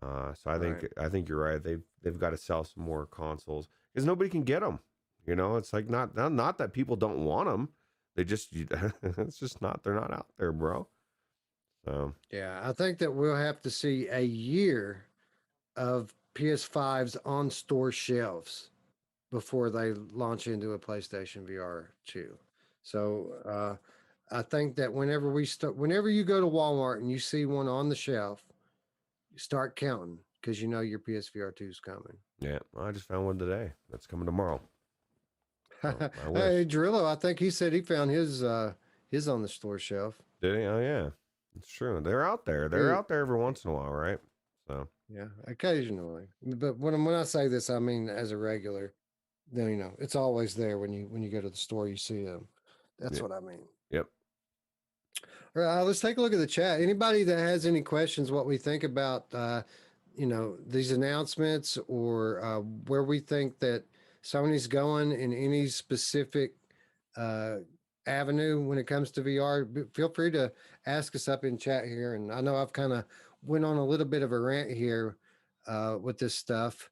So I think Right. I think you're right. They've got to sell some more consoles because nobody can get them. It's like not that people don't want them. They just it's just not, they're not out there, bro. So Yeah, I think that we'll have to see a year of PS5s on store shelves before they launch into a PlayStation VR 2. So I think that whenever you go to Walmart and you see one on the shelf, you start counting because you know your PSVR 2 is coming. yeah, I just found one today. That's coming tomorrow. So I Hey, wish. Drillo, I think he said he found his on the store shelf. Did he? Oh yeah, it's true. They're out there. They're He, out there every once in a while, right? So yeah, occasionally. But when I say this, I mean as a regular. Then it's always there when you go to the store. You see them. That's yeah, what I mean. yep. All right, let's take a look at the chat. Anybody that has any questions, what we think about, these announcements, or where we think that Sony's going in any specific uh, avenue when it comes to VR, feel free to ask us up in chat here. And I know I've kind of went on a little bit of a rant here with this stuff.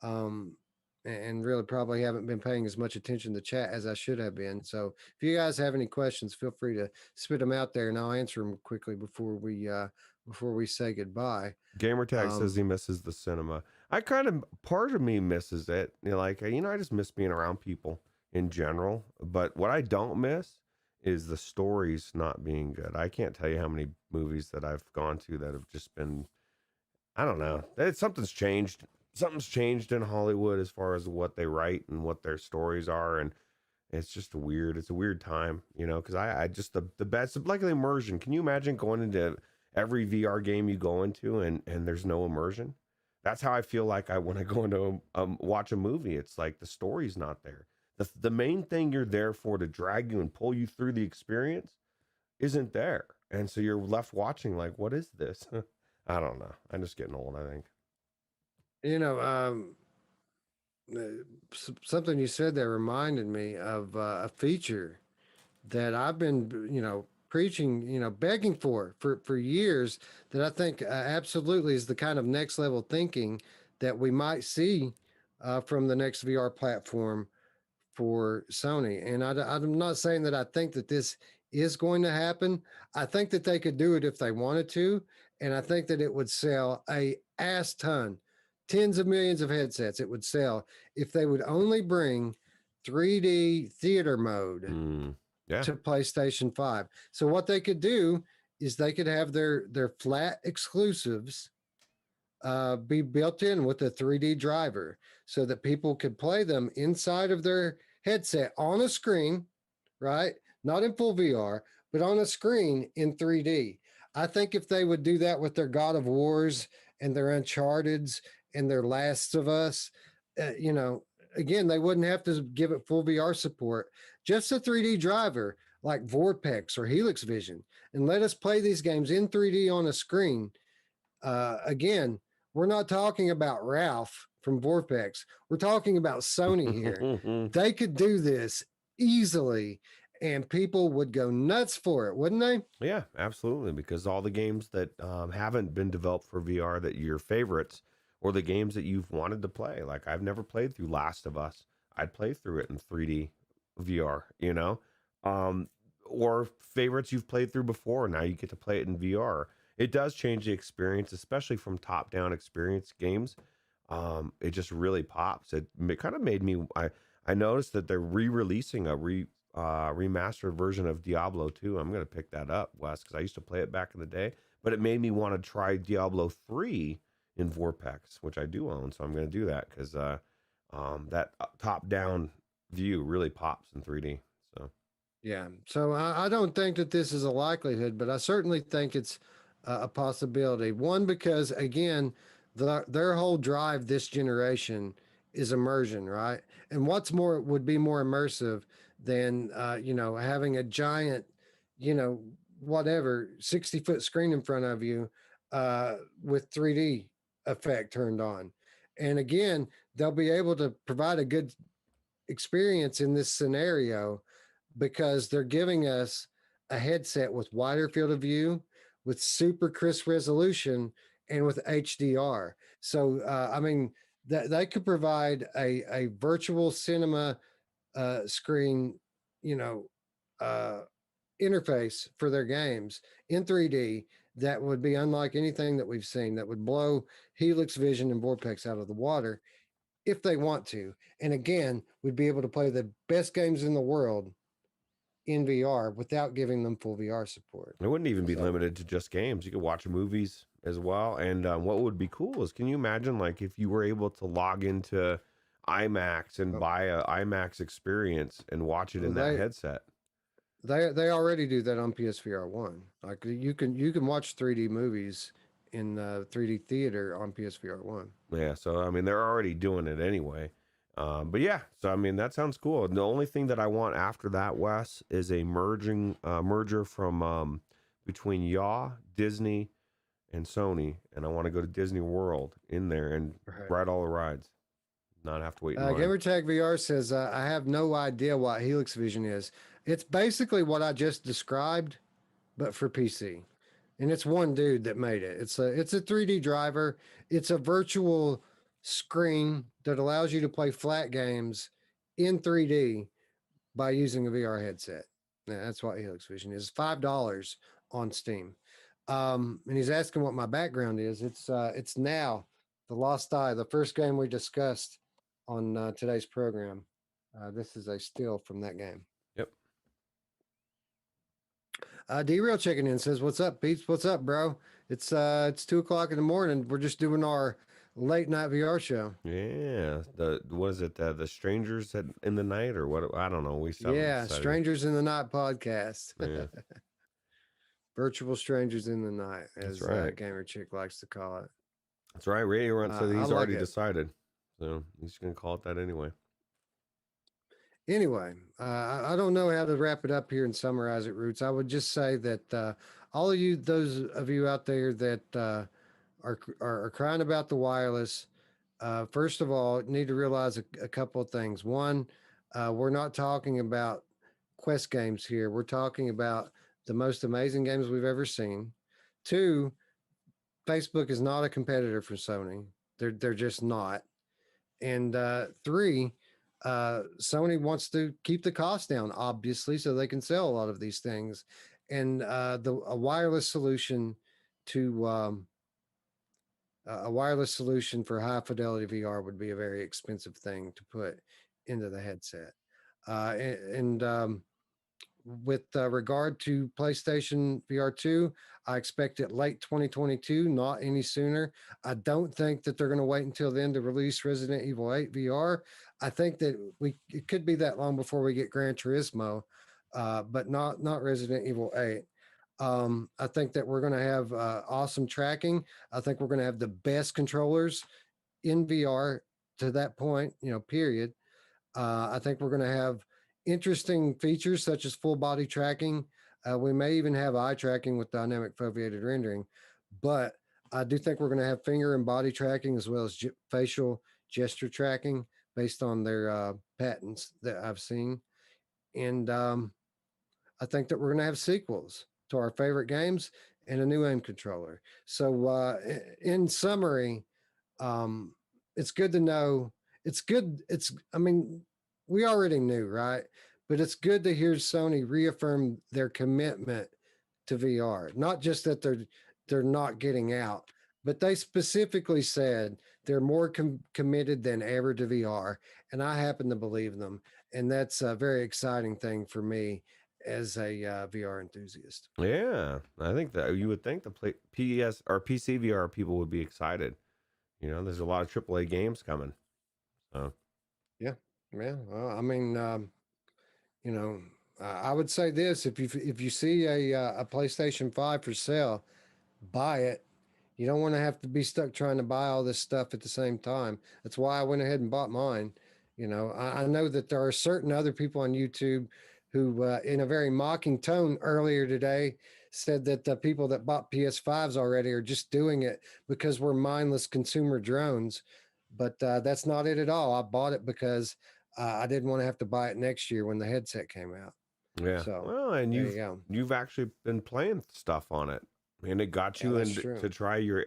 Um, and really probably haven't been paying as much attention to chat as I should have been. So if you guys have any questions, feel free to spit them out there, and I'll answer them quickly before we say goodbye. Gamertag says he Um, misses the cinema. I kind of, part of me misses it. I just miss being around people in general. But what I don't miss is the stories not being good. I can't tell you how many movies that I've gone to that have just been, I don't know. Something's changed. Something's changed in Hollywood as far as what they write and what their stories are. And it's just weird. It's a weird time, because I just, the best, like the immersion. Can you imagine going into every VR game you go into and there's no immersion? That's how I feel like when I go into watch a movie. It's like the story's not there. The main thing you're there for, to drag you and pull you through the experience, isn't there. And so you're left watching like, what is this? I don't know. I'm just getting old, I think. you know, something you said there reminded me of a feature that I've been, preaching, begging for years, that I think absolutely is the kind of next level thinking that we might see from the next VR platform for Sony. And I'm not saying that I think that this is going to happen. I think that they could do it if they wanted to, and I think that it would sell a ass ton, tens of millions of headsets. It would sell if they would only bring 3D theater mode Yeah. to PlayStation 5. So what they could do is they could have their flat exclusives be built in with a 3D driver so that people could play them inside of their headset on a screen, right? Not in full VR, but on a screen in 3D. I think if they would do that with their God of Wars and their Uncharted's and their Last of Us, again, they wouldn't have to give it full VR support. Just a 3D driver like Vortex or Helix Vision, and let us play these games in 3D on a screen. Again, we're not talking about Ralph from Vortex. We're talking about Sony here. They could do this easily, and people would go nuts for it, wouldn't they? Yeah, absolutely. Because all the games that haven't been developed for VR, that your favorites, or the games that you've wanted to play, like I've never played through Last of Us. I'd play through it in 3D VR, um, or favorites you've played through before. Now you get to play it in VR. It does change the experience, especially from top-down experience games. It just really pops. It kind of made me. I noticed that they're re-releasing a remastered version of Diablo 2. I'm going to pick that up, Wes, because I used to play it back in the day. But it made me want to try Diablo 3 in Vortex, which I do own. So I'm going to do that because that top-down view really pops in 3D. So Yeah. So I don't think that this is a likelihood, but I certainly think it's a possibility. One, because again, their whole drive this generation is immersion, right? And what's more would be more immersive than having a giant, you know, whatever 60-foot screen in front of you with 3D effect turned on. And again, they'll be able to provide a good experience in this scenario because they're giving us a headset with wider field of view, with super crisp resolution, and with HDR. So, I mean, they could provide a virtual cinema screen, you know, uh, interface for their games in 3D that would be unlike anything that we've seen, that would blow Helix Vision and Vortex out of the water if they want to. And again, we'd be able to play the best games in the world in VR without giving them full VR support. It wouldn't even be So, limited to just games. You could watch movies as well. And what would be cool is, can you imagine like if you were able to log into IMAX and buy a IMAX experience and watch it in that headset? They already do that on PSVR 1. Like you can watch 3D movies in 3D theater on PSVR 1. Yeah, so I mean they're already doing it anyway. But yeah, so I mean that sounds cool. The only thing that I want after that, Wes, is a merger from between Yaw, Disney, and Sony, and I want to go to Disney World in there and ride all the rides, not have to wait in line. Gamertag VR says I have no idea what Helix Vision is. It's basically what I just described, but for PC. And it's one dude that made it. It's a 3D driver. It's a virtual screen that allows you to play flat games in 3D by using a VR headset. Yeah, that's what Helix Vision is. $5 on Steam. And he's asking what my background is. It's Naau, The Lost Eye, the first game we discussed on today's program. This is a still from that game. Yep. D-Real checking in says, "What's up, Pete? What's up, bro? It's 2:00 in the morning. We're just doing our late night VR show." Yeah. What is it? The Strangers in the Night or what? I don't know. We Strangers in the Night podcast. Yeah. Virtual Strangers in the Night, as That's right. Gamer Chick likes to call it. That's right. Radio Run said he's already it. decided, so he's going to call it that anyway. Anyway, I don't know how to wrap it up here and summarize it, Ruuts. I would just say that all of you, those of you out there that are crying about the wireless, first of all, need to realize a couple of things. One, we're not talking about Quest games here. We're talking about the most amazing games we've ever seen. Two, Facebook is not a competitor for Sony. They're just not. And three, Sony wants to keep the cost down, obviously, so they can sell a lot of these things. And a wireless solution to a wireless solution for high fidelity VR would be a very expensive thing to put into the headset. With regard to PlayStation VR 2, I expect it late 2022, not any sooner. I don't think that they're going to wait until then to release Resident Evil 8 VR. I think that it could be that long before we get Gran Turismo, but not Resident Evil 8. I think that we're going to have awesome tracking. I think we're going to have the best controllers in VR to that point, period. I think we're going to have interesting features such as full body tracking. We may even have eye tracking with dynamic foveated rendering, but I do think we're going to have finger and body tracking as well as facial gesture tracking based on their patents that I've seen. And I think that we're going to have sequels to our favorite games and a new aim controller. So in summary, it's good to know. It's good. We already knew, right? But it's good to hear Sony reaffirm their commitment to VR. Not just that they're not getting out, but they specifically said they're more committed than ever to VR, and I happen to believe them. And that's a very exciting thing for me as a VR enthusiast. Yeah, I think that you would think the PS or PC VR people would be excited. There's a lot of AAA games coming. So yeah. Well, I would say this: if you see a PlayStation 5 for sale, buy it. You don't want to have to be stuck trying to buy all this stuff at the same time. That's why I went ahead and bought mine. I know that there are certain other people on YouTube who, in a very mocking tone earlier today, said that the people that bought PS5s already are just doing it because we're mindless consumer drones. But that's not it at all. I bought it because I didn't want to have to buy it next year when the headset came out. Yeah. So, well, and you've actually been playing stuff on it, and it got you to try your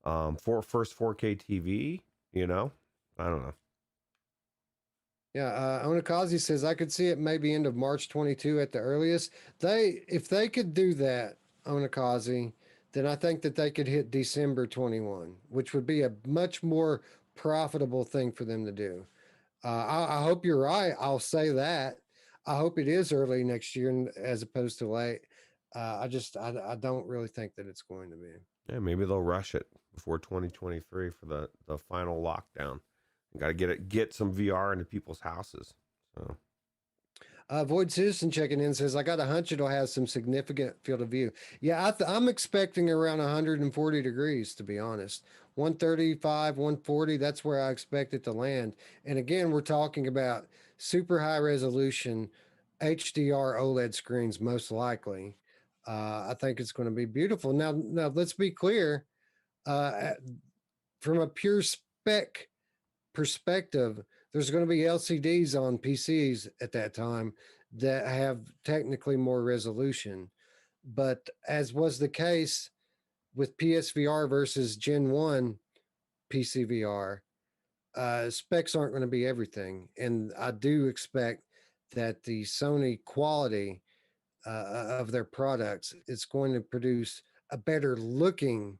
first 4K TV. I don't know. Yeah, Onakazi says I could see it maybe end of March 22 at the earliest. If they could do that, Onakazi, then I think that they could hit December 21, which would be a much more profitable thing for them to do. I hope you're right. I'll say that. I hope it is early next year as opposed to late. I don't really think that it's going to be. Yeah, maybe they'll rush it before 2023 for the final lockdown. Got to get some VR into people's houses. So Void Citizen checking in says, I got a hunch it'll have some significant field of view. Yeah, I'm expecting around 140 degrees, to be honest. 135, 140, that's where I expect it to land. And again, we're talking about super high resolution HDR OLED screens, most likely. I think it's going to be beautiful. Now let's be clear. Uh, from a pure spec perspective, there's going to be LCDs on PCs at that time that have technically more resolution. But as was the case with PSVR versus Gen 1 PCVR, specs aren't going to be everything. And I do expect that the Sony quality of their products is going to produce a better looking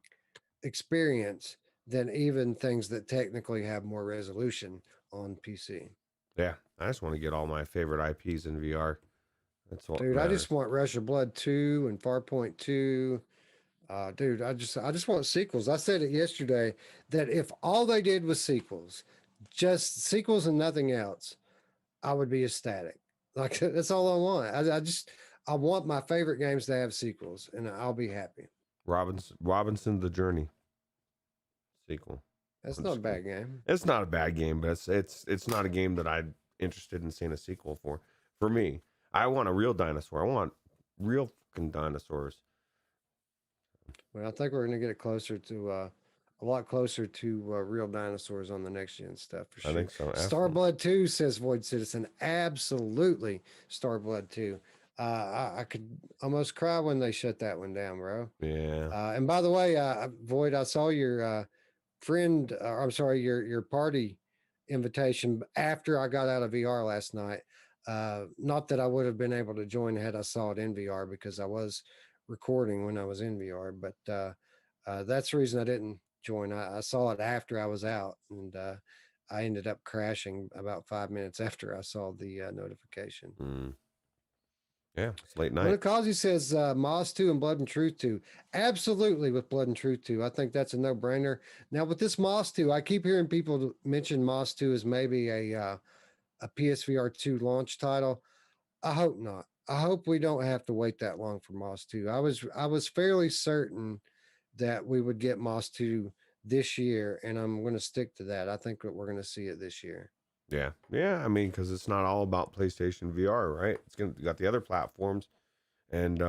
experience than even things that technically have more resolution on PC. yeah, I just want to get all my favorite IPs in VR. That's what Dude, I just matters. want Rush of Blood 2 and Farpoint 2. Dude, I just want sequels. I said it yesterday that if all they did was sequels, just sequels and nothing else, I would be ecstatic. Like that's all I want. I want my favorite games to have sequels, and I'll be happy. Robinson the Journey sequel. That's I'm not a just kidding. bad game. It's not a bad game, but it's not a game that I'm interested in seeing a sequel for. For me, I want a real dinosaur. I want real fucking dinosaurs. Well, I think we're going to get it closer to a lot closer to real dinosaurs on the next gen stuff for I sure. think so. Absolutely. Starblood 2 says Void Citizen. Absolutely, Starblood 2. I could almost cry when they shut that one down, bro. Yeah. And by the way, Void, I saw your friend, I'm sorry, your party invitation after I got out of VR last night. Not that I would have been able to join had I saw it in VR because I was recording when I was in VR, but that's the reason I didn't join. I saw it after I was out, and I ended up crashing about 5 minutes after I saw the notification. Mm. Yeah. It's late night. Unakazi says Moss 2 and Blood and Truth 2. Absolutely, with Blood and Truth 2. I think that's a no brainer. Now, with this Moss 2, I keep hearing people mention Moss 2 as maybe a PSVR 2 launch title. I hope not. I hope we don't have to wait that long for Moss 2. I was fairly certain that we would get Moss 2 this year, and I'm going to stick to that. I think that we're going to see it this year. Yeah. Yeah. I mean, because it's not all about PlayStation VR, right? It's gonna got the other platforms, and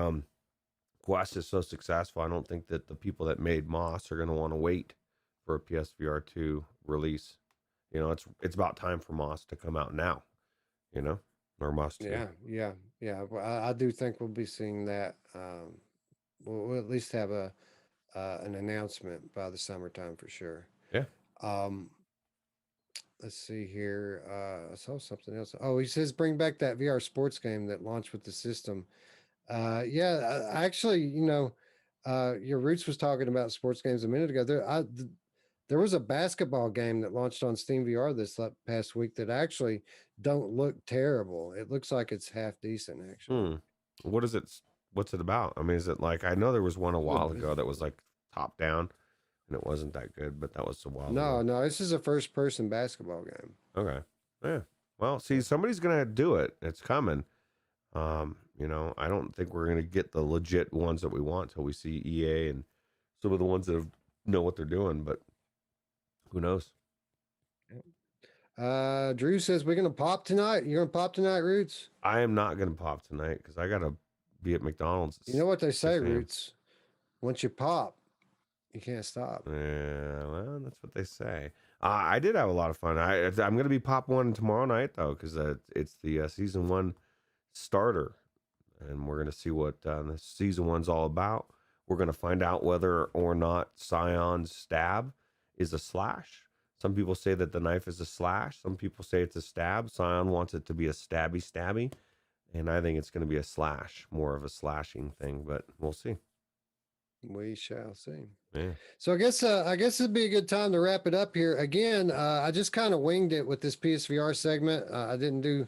Quest is so successful. I don't think that the people that made Moss are gonna want to wait for a PSVR 2 release. You know, it's about time for Moss to come out now. You know, or Moss 2. Yeah. Well, I do think we'll be seeing that. We'll at least have an announcement by the summertime for sure. Yeah. Um, let's see here. I saw something else. Oh, he says bring back that VR sports game that launched with the system. Yeah, actually, your Roots was talking about sports games a minute ago. There was a basketball game that launched on Steam VR this past week that actually don't look terrible. It looks like it's half decent, actually. Hmm. What is it? What's it about? I mean, is it like I know there was one a while ago that was like top down, and it wasn't that good, but that was a while No, ago. no, this is a first-person basketball game. Okay. Yeah. Well, see, somebody's gonna do it. It's coming. You know, I don't think we're gonna get the legit ones that we want till we see EA and some of the ones that know what they're doing, but who knows? Drew says we're gonna pop tonight. You're gonna pop tonight, Roots. I am not gonna pop tonight because I gotta be at McDonald's at You know what they say, 6 a.m. Roots? Once you pop, you can't stop. Yeah, well, that's what they say. I did have a lot of fun. I'm gonna be pop one tomorrow night though, because it's the season one starter, and we're gonna see what the season one's all about. We're gonna find out whether or not Scion's stab is a slash. Some people say that the knife is a slash. Some people say it's a stab. Scion wants it to be a stabby, and I think it's going to be a slash, more of a slashing thing. But we'll see. We shall see. Yeah. So I guess it'd be a good time to wrap it up here. Again, I just kind of winged it with this PSVR segment. I didn't do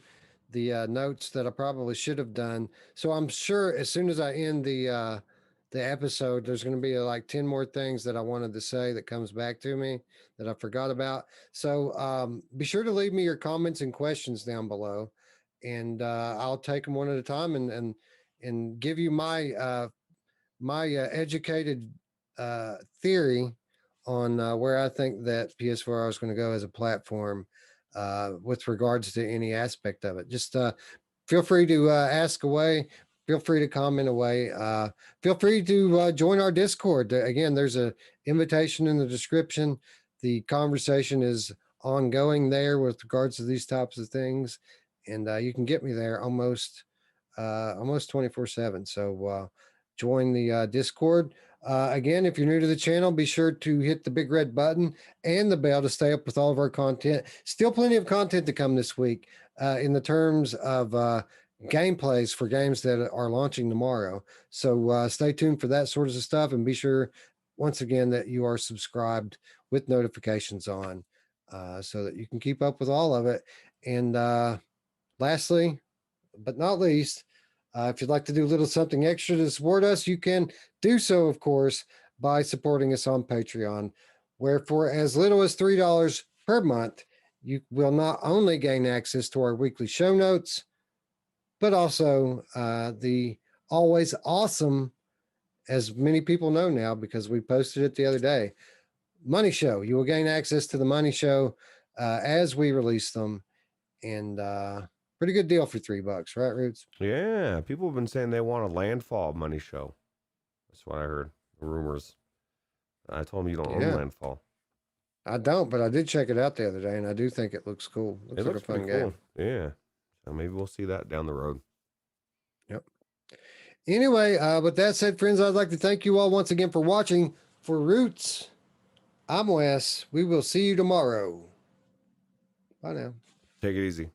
the notes that I probably should have done. So I'm sure as soon as I end the episode, there's going to be like 10 more things that I wanted to say that comes back to me that I forgot about. So be sure to leave me your comments and questions down below, and I'll take them one at a time and give you my educated theory on where I think that PS4 is going to go as a platform with regards to any aspect of it. Just feel free to ask away. Feel free to comment away. Feel free to join our Discord. Again, there's an invitation in the description. The conversation is ongoing there with regards to these types of things, and you can get me there almost 24/7. So join the Discord. Again, if you're new to the channel, be sure to hit the big red button and the bell to stay up with all of our content. Still plenty of content to come this week in the terms of gameplays for games that are launching tomorrow. So stay tuned for that sort of stuff, and be sure, once again, that you are subscribed with notifications on so that you can keep up with all of it. And lastly, but not least, if you'd like to do a little something extra to support us, you can do so, of course, by supporting us on Patreon, where for as little as $3 per month, you will not only gain access to our weekly show notes, but also the always awesome, as many people know now because we posted it the other day, Money Show. You will gain access to the Money Show as we release them, and pretty good deal for $3, right, Ruuts? Yeah. People have been saying they want a Landfall Money Show. That's what I heard. Rumors. I told them you don't own Landfall. I don't, but I did check it out the other day, and I do think it looks cool. It looks like a fun cool. game. Yeah. So maybe we'll see that down the road. Yep. Anyway, with that said, friends, I'd like to thank you all once again for watching. For Ruuts, I'm Wes. We will see you tomorrow. Bye now. Take it easy.